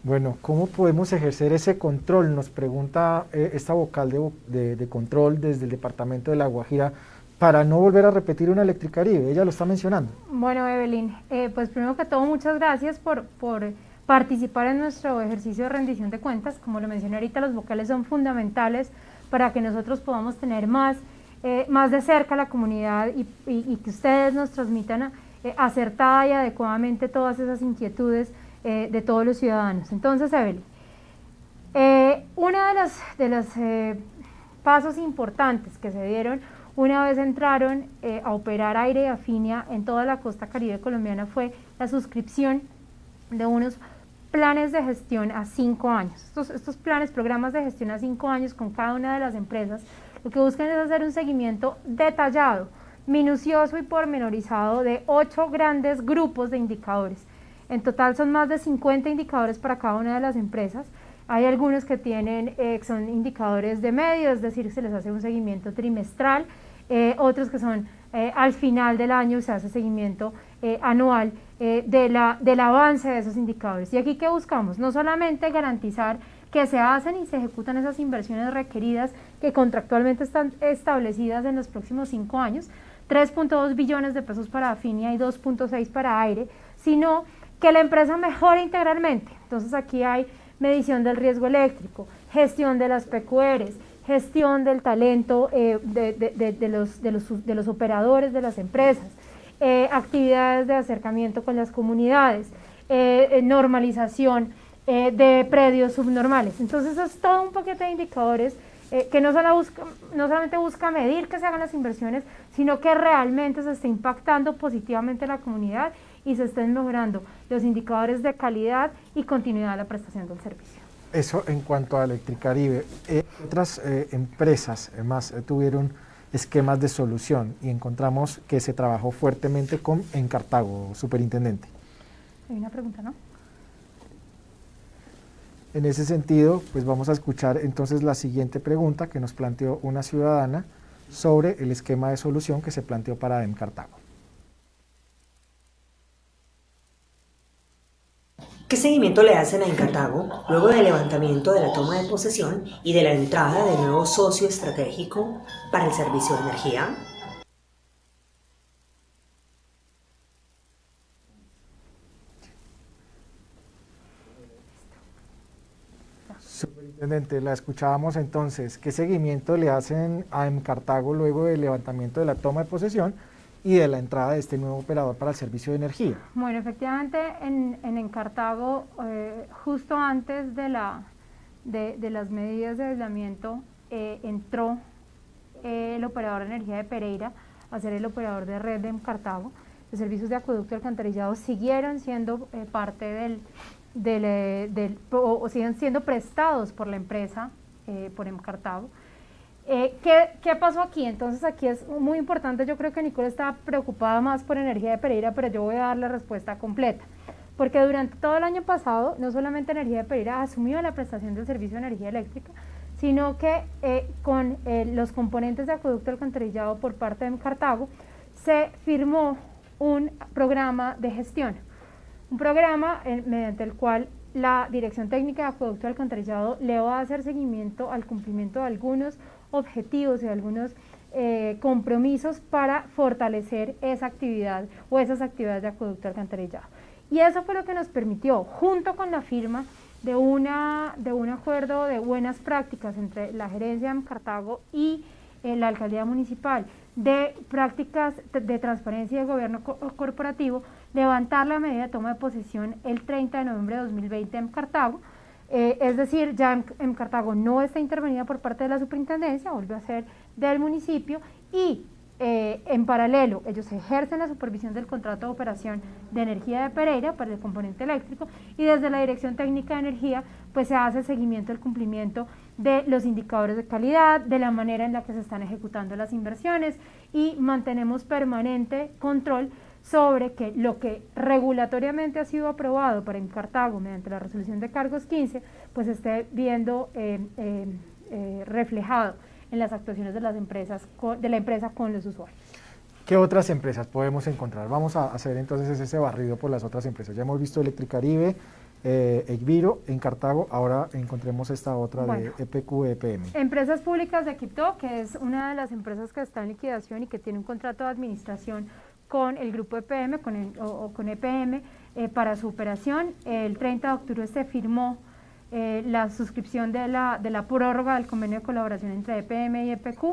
Bueno, ¿cómo podemos ejercer ese control? Nos pregunta esta vocal de control desde el departamento de La Guajira, para no volver a repetir una Electricaribe. Ella lo está mencionando. Bueno, Evelyn, pues primero que todo, muchas gracias por participar en nuestro ejercicio de rendición de cuentas. Como lo mencioné ahorita, los vocales son fundamentales para que nosotros podamos tener más de cerca la comunidad y que ustedes nos transmitan acertada y adecuadamente todas esas inquietudes de todos los ciudadanos. Entonces, Evelyn, uno de los pasos importantes que se dieron una vez entraron a operar Aire y Afinia en toda la costa caribe colombiana fue la suscripción de unos planes de gestión a 5 años. Estos planes, programas de gestión a 5 años con cada una de las empresas, lo que buscan es hacer un seguimiento detallado, minucioso y pormenorizado de 8 grandes grupos de indicadores. En total son más de 50 indicadores para cada una de las empresas. Hay algunos que son indicadores de medio, es decir, se les hace un seguimiento trimestral, otros que son al final del año, se hace seguimiento anual del avance de esos indicadores. Y aquí, ¿qué buscamos? No solamente garantizar que se hacen y se ejecutan esas inversiones requeridas que contractualmente están establecidas en los próximos 5 años, 3.2 billones de pesos para Afinia y 2.6 para Aire, sino que la empresa mejore integralmente. Entonces aquí hay medición del riesgo eléctrico, gestión de las PQRs, gestión del talento de los operadores de las empresas, actividades de acercamiento con las comunidades, normalización de predios subnormales. Entonces es todo un paquete de indicadores que no solamente busca medir que se hagan las inversiones, sino que realmente se esté impactando positivamente la comunidad y se estén mejorando los indicadores de calidad y continuidad de la prestación del servicio. Eso en cuanto a Electricaribe. Otras empresas más tuvieron esquemas de solución y encontramos que se trabajó fuertemente con Encartago, superintendente. Hay una pregunta, ¿no? En ese sentido, pues vamos a escuchar entonces la siguiente pregunta que nos planteó una ciudadana sobre el esquema de solución que se planteó para Encartago. ¿Qué seguimiento le hacen a Encartago luego del levantamiento de la toma de posesión y de la entrada del nuevo socio estratégico para el servicio de energía? Superintendente, la escuchábamos entonces. ¿Qué seguimiento le hacen a Encartago luego del levantamiento de la toma de posesión y de la entrada de este nuevo operador para el servicio de energía? Bueno, efectivamente en Encartago, justo antes de las medidas de aislamiento, entró el operador de energía de Pereira a ser el operador de red de Encartago. Los servicios de acueducto y alcantarillado siguieron siendo parte o siguen siendo prestados por la empresa, por Encartago. ¿Qué pasó aquí? Entonces aquí es muy importante, yo creo que Nicole estaba preocupada más por energía de Pereira, pero yo voy a dar la respuesta completa, porque durante todo el año pasado, no solamente Energía de Pereira asumió la prestación del servicio de energía eléctrica, sino que con los componentes de acueducto alcantarillado por parte de Encartago, se firmó un programa de gestión, un programa mediante el cual la Dirección Técnica de Acueducto y Alcantarillado le va a hacer seguimiento al cumplimiento de algunos objetivos y algunos compromisos para fortalecer esa actividad o esas actividades de acueducto y alcantarillado. Y eso fue lo que nos permitió, junto con la firma de un acuerdo de buenas prácticas entre la gerencia de Encartago y la alcaldía municipal, de prácticas de transparencia y de gobierno corporativo, levantar la medida de toma de posesión el 30 de noviembre de 2020 en Cartago. Es decir, ya en Cartago no está intervenida por parte de la superintendencia, vuelve a ser del municipio y en paralelo ellos ejercen la supervisión del contrato de operación de energía de Pereira para el componente eléctrico y desde la Dirección Técnica de Energía pues se hace seguimiento del cumplimiento de los indicadores de calidad, de la manera en la que se están ejecutando las inversiones y mantenemos permanente control sobre que lo que regulatoriamente ha sido aprobado para Encartago mediante la resolución de cargos 15, pues esté viendo reflejado en las actuaciones de la empresa con los usuarios. ¿Qué otras empresas podemos encontrar? Vamos a hacer entonces ese barrido por las otras empresas. Ya hemos visto Electricaribe, Egbiro en Cartago, ahora encontremos esta otra de EPQ-EPM. Empresas Públicas de Quibdó, que es una de las empresas que está en liquidación y que tiene un contrato de administración con el grupo EPM, con EPM, para su operación. El 30 de octubre se firmó la suscripción de la prórroga del convenio de colaboración entre EPM y EPQ,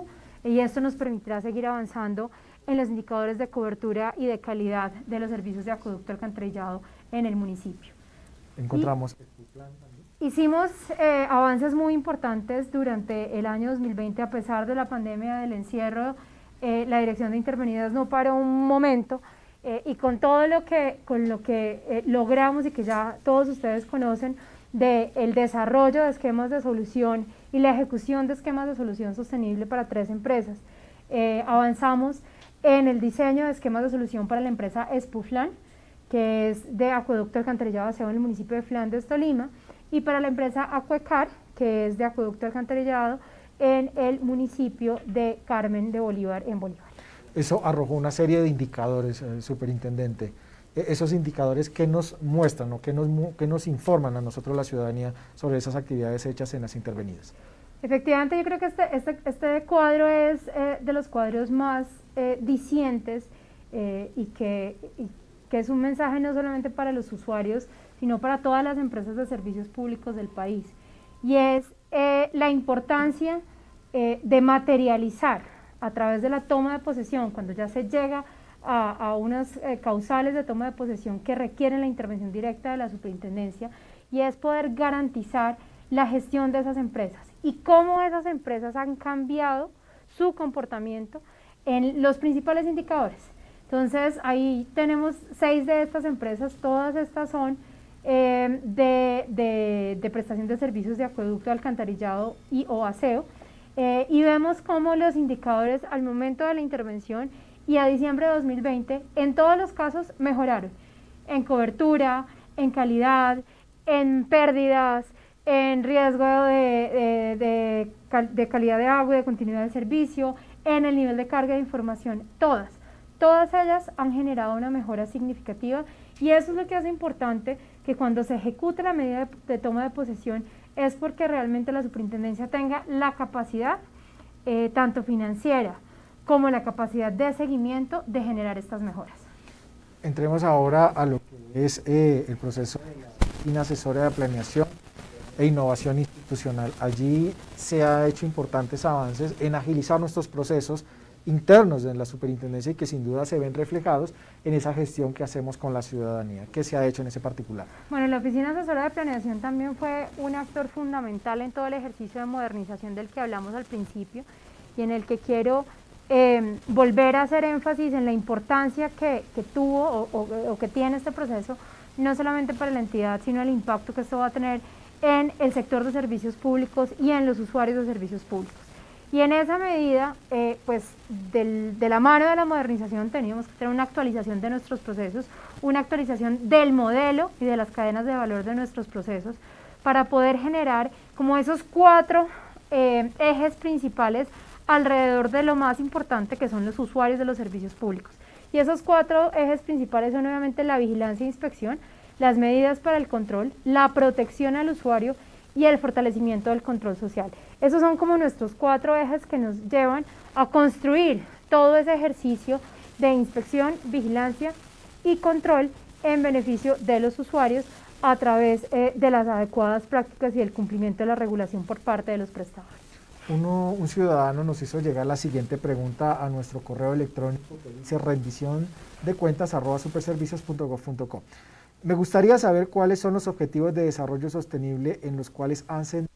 y esto nos permitirá seguir avanzando en los indicadores de cobertura y de calidad de los servicios de acueducto alcantarillado en el municipio. Encontramos. Hicimos avances muy importantes durante el año 2020, a pesar de la pandemia, del encierro. La Dirección de Intervenidas no paró un momento, y con todo lo que logramos y que ya todos ustedes conocen del desarrollo de esquemas de solución y la ejecución de esquemas de solución sostenible para 3 empresas. Avanzamos en el diseño de esquemas de solución para la empresa Espuflan, que es de acueducto alcantarillado de aseo en el municipio de Flandes, Tolima, y para la empresa Acuecar, que es de acueducto alcantarillado en el municipio de Carmen de Bolívar, en Bolívar. Eso arrojó una serie de indicadores, superintendente. Esos indicadores, ¿qué nos muestran o qué nos informan a nosotros, la ciudadanía, sobre esas actividades hechas en las intervenidas? Efectivamente, yo creo que este cuadro es de los cuadros más dicientes, y que es un mensaje no solamente para los usuarios, sino para todas las empresas de servicios públicos del país, y es la importancia de materializar a través de la toma de posesión, cuando ya se llega a unas causales de toma de posesión que requieren la intervención directa de la superintendencia, y es poder garantizar la gestión de esas empresas y cómo esas empresas han cambiado su comportamiento en los principales indicadores. Entonces ahí tenemos 6 de estas empresas, todas estas son de prestación de servicios de acueducto, alcantarillado y o aseo, y vemos cómo los indicadores al momento de la intervención y a diciembre de 2020 en todos los casos mejoraron, en cobertura, en calidad, en pérdidas, en riesgo de calidad de agua y de continuidad del servicio, en el nivel de carga de información. Todas ellas han generado una mejora significativa, y eso es lo que hace importante que cuando se ejecute la medida de toma de posesión es porque realmente la superintendencia tenga la capacidad, tanto financiera como la capacidad de seguimiento, de generar estas mejoras. Entremos ahora a lo que es el proceso de la Oficina Asesora de Planeación e Innovación Institucional. Allí se ha hecho importantes avances en agilizar nuestros procesos internos de la superintendencia, y que sin duda se ven reflejados en esa gestión que hacemos con la ciudadanía. ¿Qué se ha hecho en ese particular? Bueno, la Oficina Asesora de Planeación también fue un actor fundamental en todo el ejercicio de modernización del que hablamos al principio, y en el que quiero volver a hacer énfasis en la importancia que tuvo o que tiene este proceso, no solamente para la entidad, sino el impacto que esto va a tener en el sector de servicios públicos y en los usuarios de servicios públicos. Y en esa medida, pues de la mano de la modernización teníamos que tener una actualización de nuestros procesos, una actualización del modelo y de las cadenas de valor de nuestros procesos, para poder generar como esos 4 ejes principales alrededor de lo más importante, que son los usuarios de los servicios públicos. Y esos 4 ejes principales son obviamente la vigilancia e inspección, las medidas para el control, la protección al usuario y el fortalecimiento del control social. Esos son como nuestros 4 ejes que nos llevan a construir todo ese ejercicio de inspección, vigilancia y control en beneficio de los usuarios a través de las adecuadas prácticas y el cumplimiento de la regulación por parte de los prestadores. Un ciudadano nos hizo llegar la siguiente pregunta a nuestro correo electrónico, que dice rendiciondecuentas@superservicios.gov.co. Me gustaría saber cuáles son los objetivos de desarrollo sostenible en los cuales han centrado.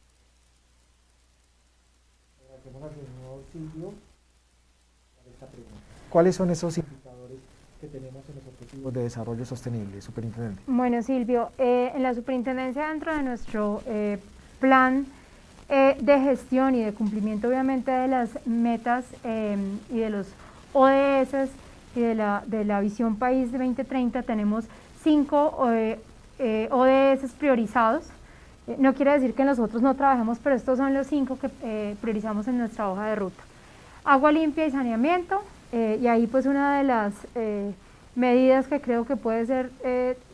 ¿Cuáles son esos indicadores que tenemos en los objetivos de desarrollo sostenible, superintendente? Bueno, Silvio, en la superintendencia, dentro de nuestro plan de gestión y de cumplimiento obviamente de las metas y de los ODS y de la visión país de 2030, tenemos 5 ODS priorizados. No quiere decir que nosotros no trabajemos, pero estos son los 5 que priorizamos en nuestra hoja de ruta. Agua limpia y saneamiento, y ahí pues una de las medidas que creo que puede ser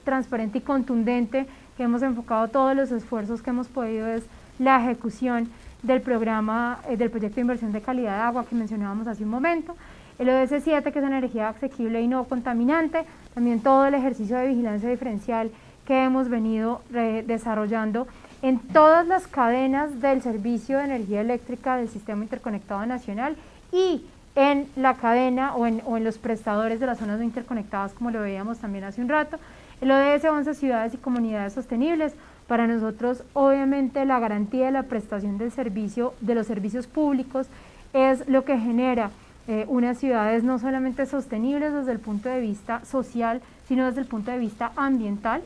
transparente y contundente, que hemos enfocado todos los esfuerzos que hemos podido es la ejecución del programa, del proyecto de inversión de calidad de agua que mencionábamos hace un momento, el ODS 7, que es energía asequible y no contaminante, también todo el ejercicio de vigilancia diferencial que hemos venido desarrollando en todas las cadenas del servicio de energía eléctrica del Sistema Interconectado Nacional y en la cadena o en los prestadores de las zonas no interconectadas, como lo veíamos también hace un rato. El ODS 11 ciudades y comunidades sostenibles, para nosotros obviamente la garantía de la prestación del servicio, de los servicios públicos, es lo que genera unas ciudades no solamente sostenibles desde el punto de vista social, sino desde el punto de vista ambiental,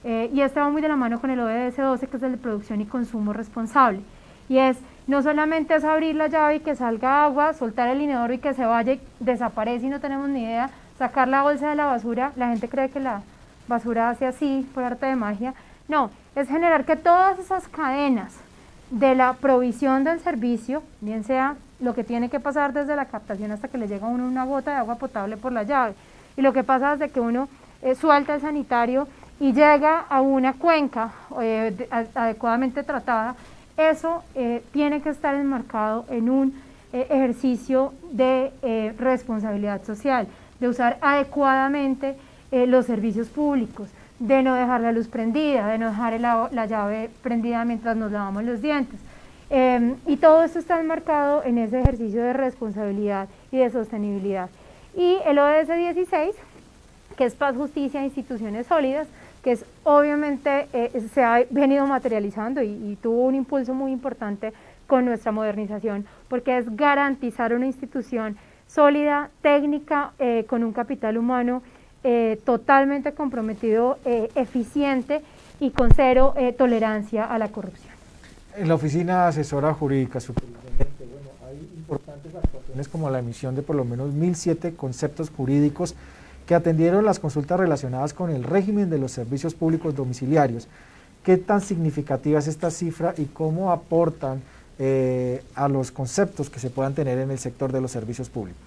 y este va muy de la mano con el ODS 12, que es el de producción y consumo responsable, y es no solamente es abrir la llave y que salga agua, soltar el inodoro y que se vaya y desaparece y no tenemos ni idea, sacar la bolsa de la basura, la gente cree que la basura hace así por arte de magia, no, es generar que todas esas cadenas de la provisión del servicio, bien sea lo que tiene que pasar desde la captación hasta que le llega a uno una gota de agua potable por la llave, y lo que pasa desde que uno suelta el sanitario y llega a una cuenca adecuadamente tratada, eso tiene que estar enmarcado en un ejercicio de responsabilidad social, de usar adecuadamente los servicios públicos, de no dejar la luz prendida, de no dejar la llave prendida mientras nos lavamos los dientes. Y todo esto está enmarcado en ese ejercicio de responsabilidad y de sostenibilidad. Y el ODS 16, que es paz, justicia e instituciones sólidas, que es obviamente se ha venido materializando y tuvo un impulso muy importante con nuestra modernización, porque es garantizar una institución sólida, técnica, con un capital humano totalmente comprometido, eficiente y con cero tolerancia a la corrupción. En la Oficina Asesora Jurídica, Superintendente, bueno, hay importantes actuaciones como la emisión de por lo menos 1.007 conceptos jurídicos que atendieron las consultas relacionadas con el régimen de los servicios públicos domiciliarios. ¿Qué tan significativa es esta cifra y cómo aportan a los conceptos que se puedan tener en el sector de los servicios públicos?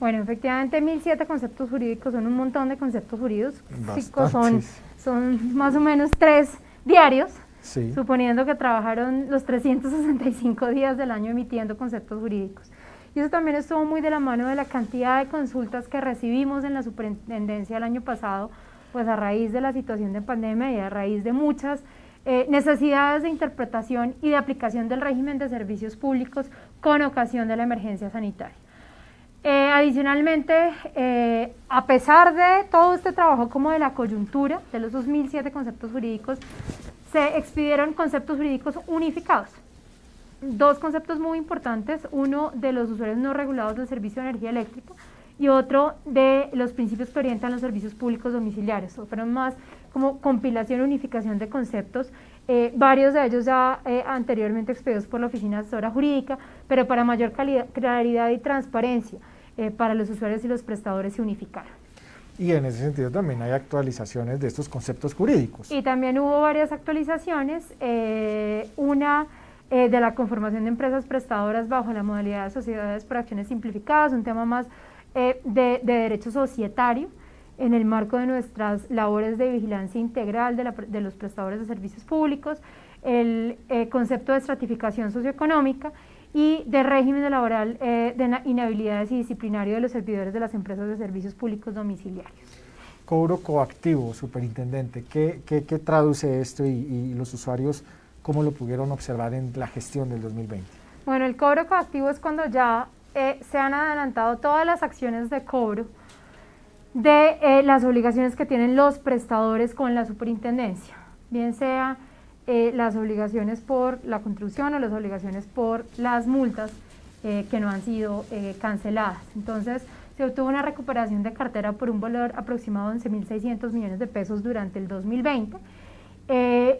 Bueno, efectivamente 1.007 conceptos jurídicos son un montón de conceptos jurídicos, son más o menos 3 diarios, sí, suponiendo que trabajaron los 365 días del año emitiendo conceptos jurídicos. Y eso también estuvo muy de la mano de la cantidad de consultas que recibimos en la superintendencia el año pasado, pues a raíz de la situación de pandemia y a raíz de muchas necesidades de interpretación y de aplicación del régimen de servicios públicos con ocasión de la emergencia sanitaria. Adicionalmente, a pesar de todo este trabajo como de la coyuntura, de los 2.007 conceptos jurídicos, se expidieron conceptos jurídicos unificados. 2 conceptos muy importantes, uno de los usuarios no regulados del servicio de energía eléctrica y otro de los principios que orientan los servicios públicos domiciliarios. Fueron más como compilación e unificación de conceptos, varios de ellos ya anteriormente expedidos por la Oficina Asesora Jurídica, pero para mayor claridad y transparencia para los usuarios y los prestadores se unificaron. Y en ese sentido también hay actualizaciones de estos conceptos jurídicos. Y también hubo varias actualizaciones, una de la conformación de empresas prestadoras bajo la modalidad de sociedades por acciones simplificadas, un tema más de derecho societario en el marco de nuestras labores de vigilancia integral de los prestadores de servicios públicos, el concepto de estratificación socioeconómica y de régimen laboral de inhabilidades y disciplinario de los servidores de las empresas de servicios públicos domiciliarios. Cobro coactivo, superintendente, ¿qué traduce esto y los usuarios cómo lo pudieron observar en la gestión del 2020? Bueno, el cobro coactivo es cuando ya se han adelantado todas las acciones de cobro de las obligaciones que tienen los prestadores con la superintendencia, bien sea las obligaciones por la contribución o las obligaciones por las multas que no han sido canceladas. Entonces, se obtuvo una recuperación de cartera por un valor aproximado de 11.600 millones de pesos durante el 2020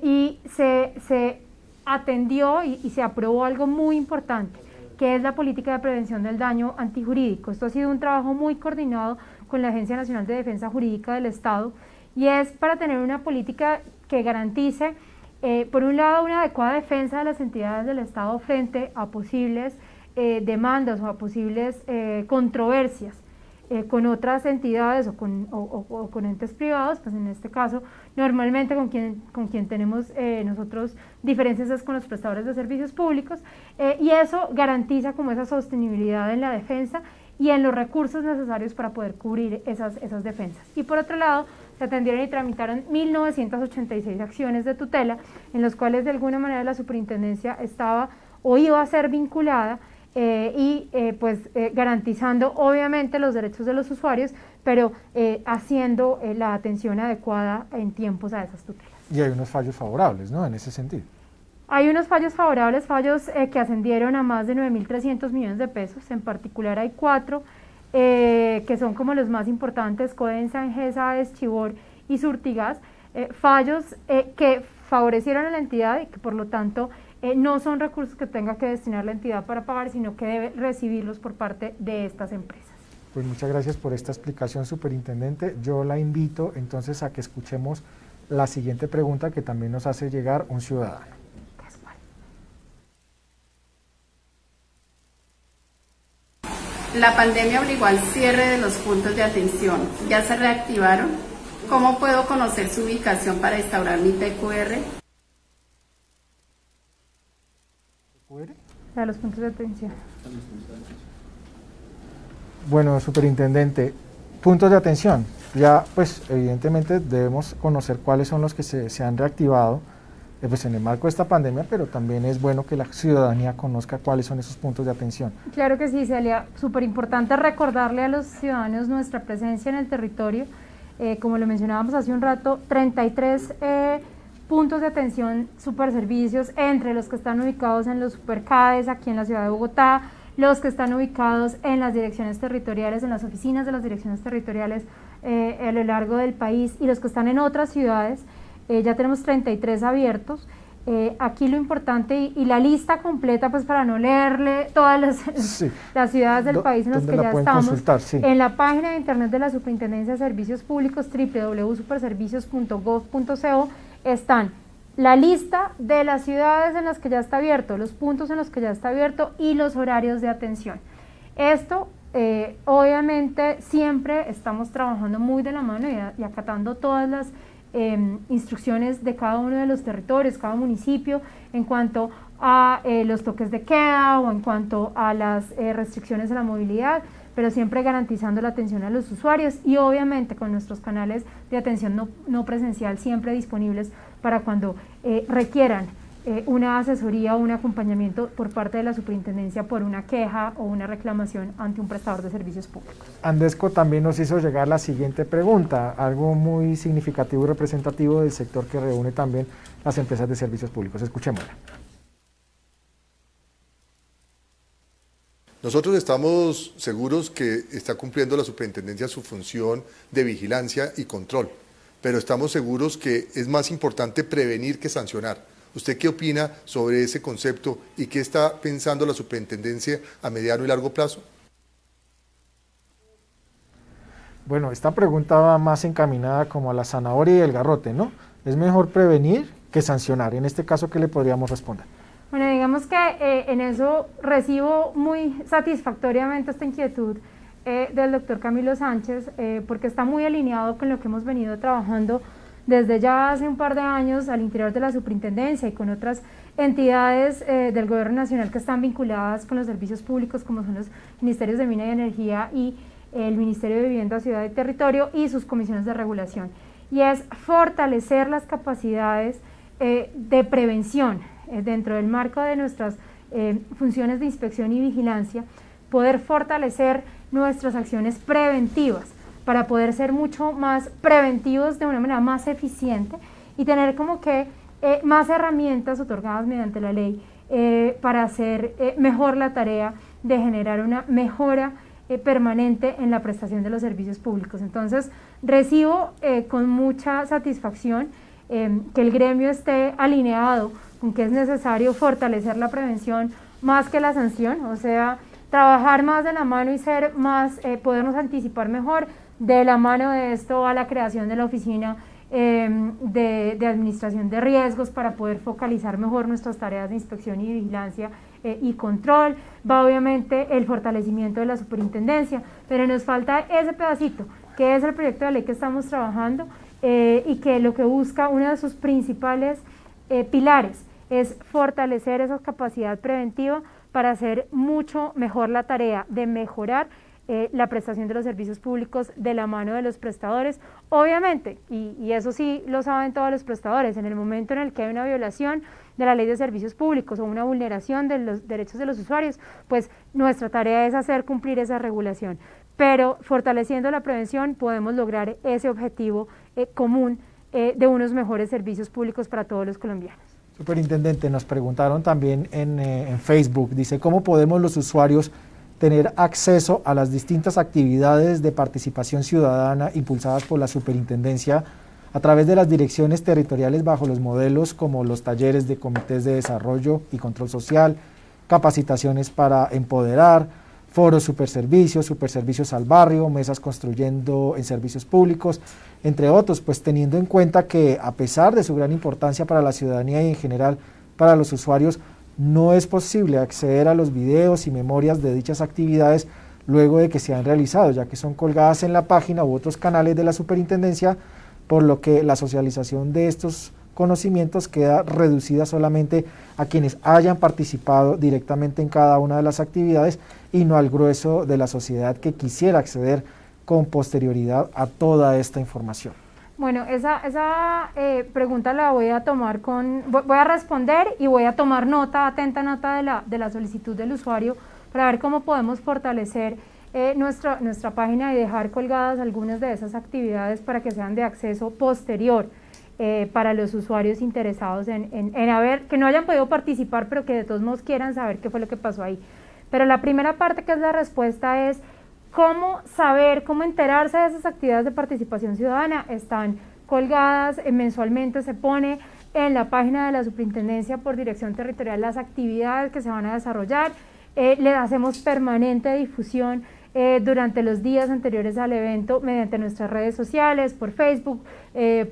y se atendió y se aprobó algo muy importante, que es la política de prevención del daño antijurídico. Esto ha sido un trabajo muy coordinado con la Agencia Nacional de Defensa Jurídica del Estado y es para tener una política que garantice, por un lado, una adecuada defensa de las entidades del Estado frente a posibles demandas o a posibles controversias con otras entidades o con entes privados, pues en este caso normalmente con quien tenemos nosotros diferencias es con los prestadores de servicios públicos, y eso garantiza como esa sostenibilidad en la defensa y en los recursos necesarios para poder cubrir esas defensas. Y por otro lado, se atendieron y tramitaron 1.986 acciones de tutela, en las cuales de alguna manera la superintendencia estaba o iba a ser vinculada, garantizando obviamente los derechos de los usuarios, pero haciendo la atención adecuada en tiempos a esas tutelas. Y hay unos fallos favorables, ¿no?, en ese sentido. Hay unos fallos favorables, que ascendieron a más de 9.300 millones de pesos. En particular hay 4 que son como los más importantes: Codensa, Engesa, Eschibor y Surtigas, fallos que favorecieron a la entidad y que por lo tanto no son recursos que tenga que destinar la entidad para pagar, sino que debe recibirlos por parte de estas empresas. Pues muchas gracias por esta explicación, superintendente. Yo la invito entonces a que escuchemos la siguiente pregunta que también nos hace llegar un ciudadano. La pandemia obligó al cierre de los puntos de atención. ¿Ya se reactivaron? ¿Cómo puedo conocer su ubicación para instaurar mi TQR? A los puntos de atención. Bueno, superintendente, puntos de atención. Ya, pues, evidentemente debemos conocer cuáles son los que se han reactivado pues en el marco de esta pandemia, pero también es bueno que la ciudadanía conozca cuáles son esos puntos de atención. Claro que sí, Celia, súper importante recordarle a los ciudadanos nuestra presencia en el territorio. Como lo mencionábamos hace un rato, 33 puntos de atención superservicios, entre los que están ubicados en los superCADES aquí en la ciudad de Bogotá, los que están ubicados en las direcciones territoriales, en las oficinas de las direcciones territoriales a lo largo del país, y los que están en otras ciudades. Ya tenemos 33 abiertos. Aquí lo importante y la lista completa, pues para no leerle todas las ciudades del país en las que ya estamos, sí, en la página de internet de la Superintendencia de Servicios Públicos, www.superservicios.gov.co, están la lista de las ciudades en las que ya está abierto, los puntos en los que ya está abierto y los horarios de atención. Esto obviamente siempre estamos trabajando muy de la mano y acatando todas las instrucciones de cada uno de los territorios, cada municipio, en cuanto a los toques de queda o en cuanto a las restricciones a la movilidad, pero siempre garantizando la atención a los usuarios y obviamente con nuestros canales de atención no presencial siempre disponibles para cuando requieran una asesoría o un acompañamiento por parte de la superintendencia por una queja o una reclamación ante un prestador de servicios públicos. Andesco también nos hizo llegar la siguiente pregunta, algo muy significativo y representativo del sector que reúne también las empresas de servicios públicos. Escuchémosla. Nosotros estamos seguros que está cumpliendo la superintendencia su función de vigilancia y control, pero estamos seguros que es más importante prevenir que sancionar. ¿Usted qué opina sobre ese concepto y qué está pensando la superintendencia a mediano y largo plazo? Bueno, esta pregunta va más encaminada como a la zanahoria y el garrote, ¿no? Es mejor prevenir que sancionar. En este caso, ¿qué le podríamos responder? Bueno, digamos que en eso recibo muy satisfactoriamente esta inquietud del doctor Camilo Sánchez, porque está muy alineado con lo que hemos venido trabajando desde ya hace un par de años al interior de la superintendencia y con otras entidades del gobierno nacional que están vinculadas con los servicios públicos, como son los ministerios de Minas y Energía y el Ministerio de Vivienda, Ciudad y Territorio y sus comisiones de regulación. Y es fortalecer las capacidades de prevención dentro del marco de nuestras funciones de inspección y vigilancia, poder fortalecer nuestras acciones preventivas para poder ser mucho más preventivos de una manera más eficiente y tener como que más herramientas otorgadas mediante la ley para hacer mejor la tarea de generar una mejora permanente en la prestación de los servicios públicos. Entonces, recibo con mucha satisfacción que el gremio esté alineado con que es necesario fortalecer la prevención más que la sanción, o sea, trabajar más de la mano y ser más, podernos anticipar mejor. De la mano de esto a la creación de la oficina de administración de riesgos para poder focalizar mejor nuestras tareas de inspección y vigilancia y control, va obviamente el fortalecimiento de la superintendencia, pero nos falta ese pedacito, que es el proyecto de ley que estamos trabajando y que lo que busca, uno de sus principales pilares, es fortalecer esa capacidad preventiva para hacer mucho mejor la tarea de mejorar la prestación de los servicios públicos de la mano de los prestadores. Obviamente, y eso sí lo saben todos los prestadores, en el momento en el que hay una violación de la ley de servicios públicos o una vulneración de los derechos de los usuarios, pues nuestra tarea es hacer cumplir esa regulación. Pero fortaleciendo la prevención podemos lograr ese objetivo común de unos mejores servicios públicos para todos los colombianos. Superintendente, nos preguntaron también en Facebook, dice, ¿cómo podemos los usuarios tener acceso a las distintas actividades de participación ciudadana impulsadas por la Superintendencia a través de las direcciones territoriales bajo los modelos como los talleres de comités de desarrollo y control social, capacitaciones para empoderar, foros superservicios al barrio, mesas construyendo en servicios públicos, entre otros, pues teniendo en cuenta que a pesar de su gran importancia para la ciudadanía y en general para los usuarios, no es posible acceder a los videos y memorias de dichas actividades luego de que se han realizado, ya que son colgadas en la página u otros canales de la Superintendencia, por lo que la socialización de estos conocimientos queda reducida solamente a quienes hayan participado directamente en cada una de las actividades y no al grueso de la sociedad que quisiera acceder con posterioridad a toda esta información. Bueno, esa pregunta la voy a tomar voy a responder y voy a tomar atenta nota de la solicitud del usuario para ver cómo podemos fortalecer nuestra página y dejar colgadas algunas de esas actividades para que sean de acceso posterior para los usuarios interesados en que no hayan podido participar, pero que de todos modos quieran saber qué fue lo que pasó ahí. Pero la primera parte, que es la respuesta, es cómo saber, cómo enterarse de esas actividades de participación ciudadana. Están colgadas mensualmente, se pone en la página de la Superintendencia por dirección territorial las actividades que se van a desarrollar, le hacemos permanente difusión durante los días anteriores al evento mediante nuestras redes sociales, por Facebook,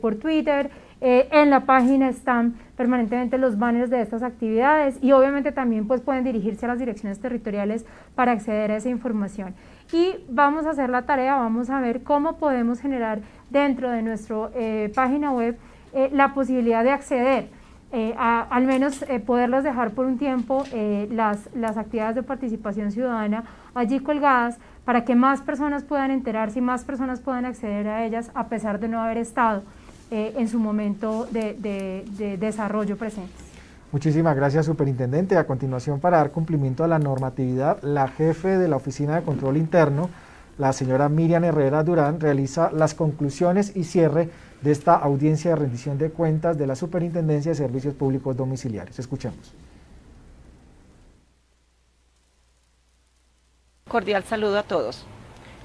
por Twitter. En la página están permanentemente los banners de estas actividades y obviamente también pues pueden dirigirse a las direcciones territoriales para acceder a esa información. Y vamos a hacer la tarea, vamos a ver cómo podemos generar dentro de nuestra página web la posibilidad de acceder, al menos poderlas dejar por un tiempo las actividades de participación ciudadana allí colgadas para que más personas puedan enterarse y más personas puedan acceder a ellas a pesar de no haber estado en su momento de desarrollo presente. Muchísimas gracias, Superintendente. A continuación, para dar cumplimiento a la normatividad, la jefe de la Oficina de Control Interno, la señora Miriam Herrera Durán, realiza las conclusiones y cierre de esta audiencia de rendición de cuentas de la Superintendencia de Servicios Públicos Domiciliarios. Escuchemos. Cordial saludo a todos.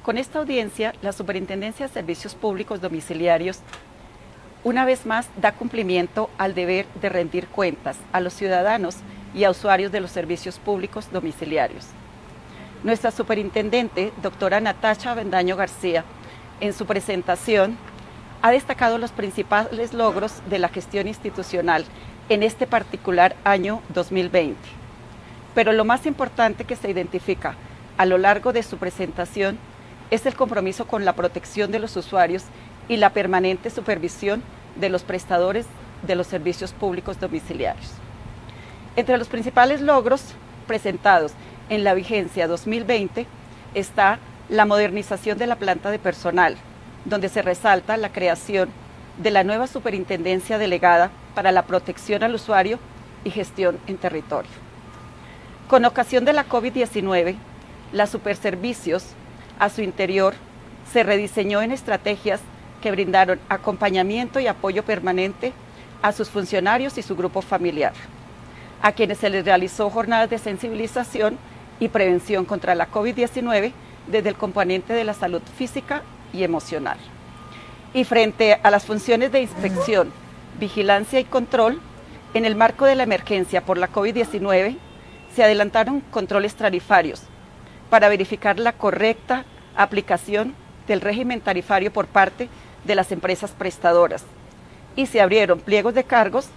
Con esta audiencia, la Superintendencia de Servicios Públicos Domiciliarios una vez más da cumplimiento al deber de rendir cuentas a los ciudadanos y a usuarios de los servicios públicos domiciliarios. Nuestra superintendente, doctora Natacha Avendaño García, en su presentación, ha destacado los principales logros de la gestión institucional en este particular año 2020. Pero lo más importante que se identifica a lo largo de su presentación es el compromiso con la protección de los usuarios y la permanente supervisión de los prestadores de los servicios públicos domiciliarios. Entre los principales logros presentados en la vigencia 2020 está la modernización de la planta de personal, donde se resalta la creación de la nueva superintendencia delegada para la protección al usuario y gestión en territorio. Con ocasión de la COVID-19, la Superservicios, a su interior, se rediseñó en estrategias que brindaron acompañamiento y apoyo permanente a sus funcionarios y su grupo familiar, a quienes se les realizó jornadas de sensibilización y prevención contra la COVID-19 desde el componente de la salud física y emocional. Y frente a las funciones de inspección, vigilancia y control, en el marco de la emergencia por la COVID-19, se adelantaron controles tarifarios para verificar la correcta aplicación del régimen tarifario por parte de las empresas prestadoras y se abrieron pliegos de cargos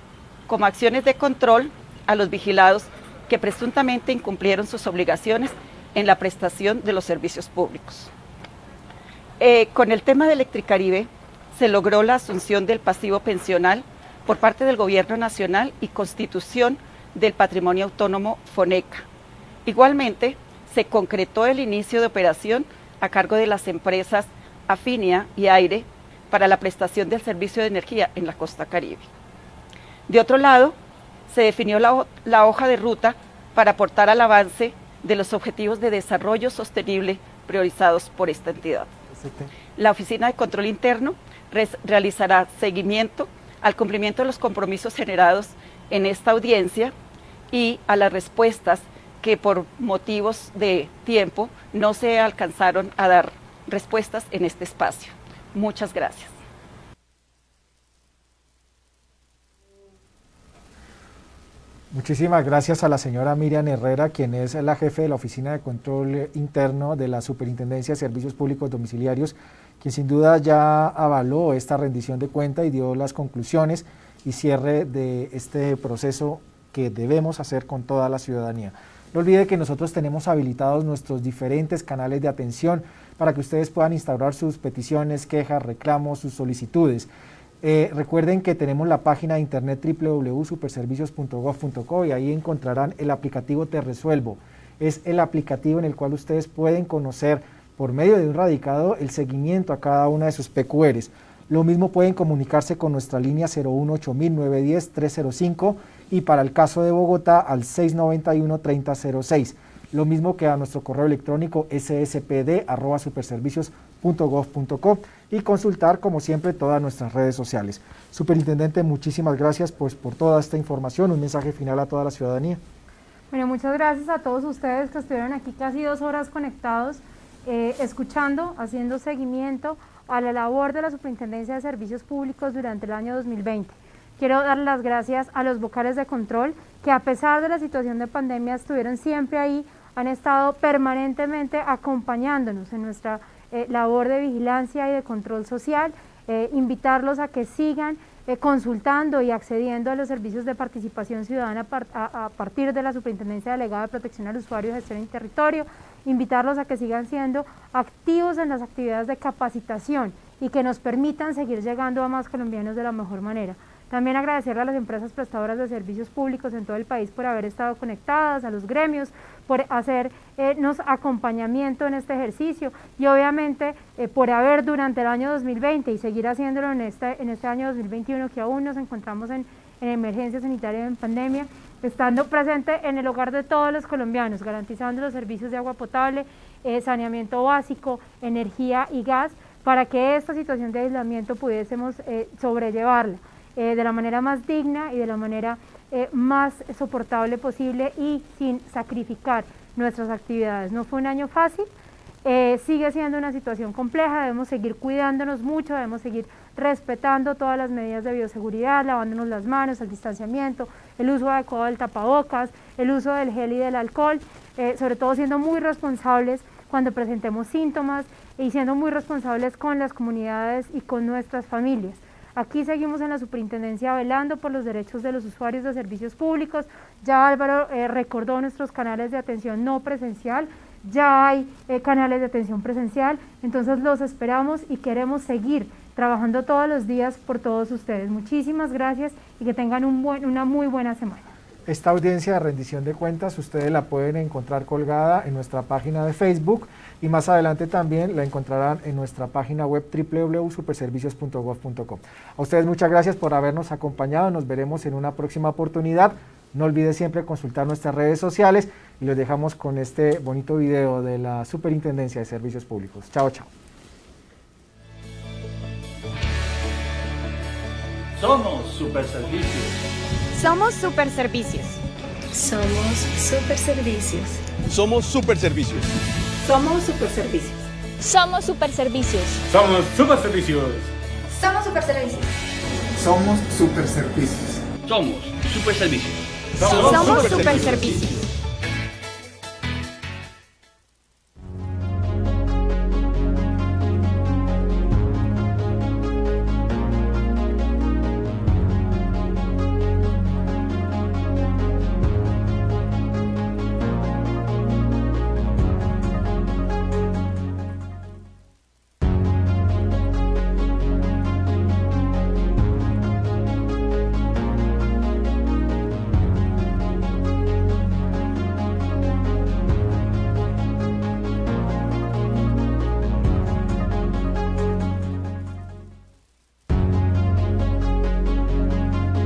como acciones de control a los vigilados que presuntamente incumplieron sus obligaciones en la prestación de los servicios públicos. Con el tema de Electricaribe se logró la asunción del pasivo pensional por parte del Gobierno Nacional y constitución del Patrimonio Autónomo FONECA. Igualmente, se concretó el inicio de operación a cargo de las empresas Afinia y Aire para la prestación del servicio de energía en la costa caribe. De otro lado, se definió la hoja de ruta para aportar al avance de los objetivos de desarrollo sostenible priorizados por esta entidad. La Oficina de Control Interno realizará seguimiento al cumplimiento de los compromisos generados en esta audiencia y a las respuestas que por motivos de tiempo no se alcanzaron a dar respuestas en este espacio. Muchas gracias. Muchísimas gracias a la señora Miriam Herrera, quien es la jefe de la Oficina de Control Interno de la Superintendencia de Servicios Públicos Domiciliarios, quien sin duda ya avaló esta rendición de cuenta y dio las conclusiones y cierre de este proceso que debemos hacer con toda la ciudadanía. No olvide que nosotros tenemos habilitados nuestros diferentes canales de atención para que ustedes puedan instaurar sus peticiones, quejas, reclamos, sus solicitudes. Recuerden que tenemos la página de internet www.superservicios.gov.co y ahí encontrarán el aplicativo Te Resuelvo. Es el aplicativo en el cual ustedes pueden conocer por medio de un radicado el seguimiento a cada una de sus PQRs. Lo mismo pueden comunicarse con nuestra línea 018-910-305 y para el caso de Bogotá al 691-3006. Lo mismo que a nuestro correo electrónico sspd@superservicios.gov.co y consultar como siempre todas nuestras redes sociales. Superintendente, muchísimas gracias por toda esta información. Un mensaje final a toda la ciudadanía. Bueno, muchas gracias a todos ustedes que estuvieron aquí casi 2 horas conectados, escuchando, haciendo seguimiento a la labor de la Superintendencia de Servicios Públicos durante el año 2020. Quiero dar las gracias a los vocales de control que a pesar de la situación de pandemia estuvieron siempre ahí, han estado permanentemente acompañándonos en nuestra labor de vigilancia y de control social, invitarlos a que sigan consultando y accediendo a los servicios de participación ciudadana a partir de la Superintendencia Delegada de Protección al Usuario, Gestión y Territorio, invitarlos a que sigan siendo activos en las actividades de capacitación y que nos permitan seguir llegando a más colombianos de la mejor manera. También agradecerle a las empresas prestadoras de servicios públicos en todo el país por haber estado conectadas, a los gremios, por hacernos acompañamiento en este ejercicio y obviamente por haber durante el año 2020 y seguir haciéndolo en este año 2021 que aún nos encontramos en emergencia sanitaria y en pandemia, estando presente en el hogar de todos los colombianos, garantizando los servicios de agua potable, saneamiento básico, energía y gas, para que esta situación de aislamiento pudiésemos sobrellevarla de la manera más digna y de la manera más soportable posible y sin sacrificar nuestras actividades. No fue un año fácil, sigue siendo una situación compleja, debemos seguir cuidándonos mucho, debemos seguir respetando todas las medidas de bioseguridad, lavándonos las manos, el distanciamiento, el uso adecuado del tapabocas, el uso del gel y del alcohol, sobre todo siendo muy responsables cuando presentemos síntomas y siendo muy responsables con las comunidades y con nuestras familias. Aquí seguimos en la Superintendencia velando por los derechos de los usuarios de servicios públicos. Ya Álvaro recordó nuestros canales de atención no presencial, ya hay canales de atención presencial, entonces los esperamos y queremos seguir trabajando todos los días por todos ustedes. Muchísimas gracias y que tengan una muy buena semana. Esta audiencia de rendición de cuentas ustedes la pueden encontrar colgada en nuestra página de Facebook y más adelante también la encontrarán en nuestra página web www.superservicios.gov.co. A ustedes muchas gracias por habernos acompañado, nos veremos en una próxima oportunidad. No olviden siempre consultar nuestras redes sociales y los dejamos con este bonito video de la Superintendencia de Servicios Públicos. Chao, chao. Somos Superservicios. Somos Superservicios. Somos Superservicios. Somos Superservicios. Somos Superservicios. Somos Superservicios. Somos Superservicios. Somos Superservicios. Somos Superservicios. Somos Superservicios. Somos Superservicios.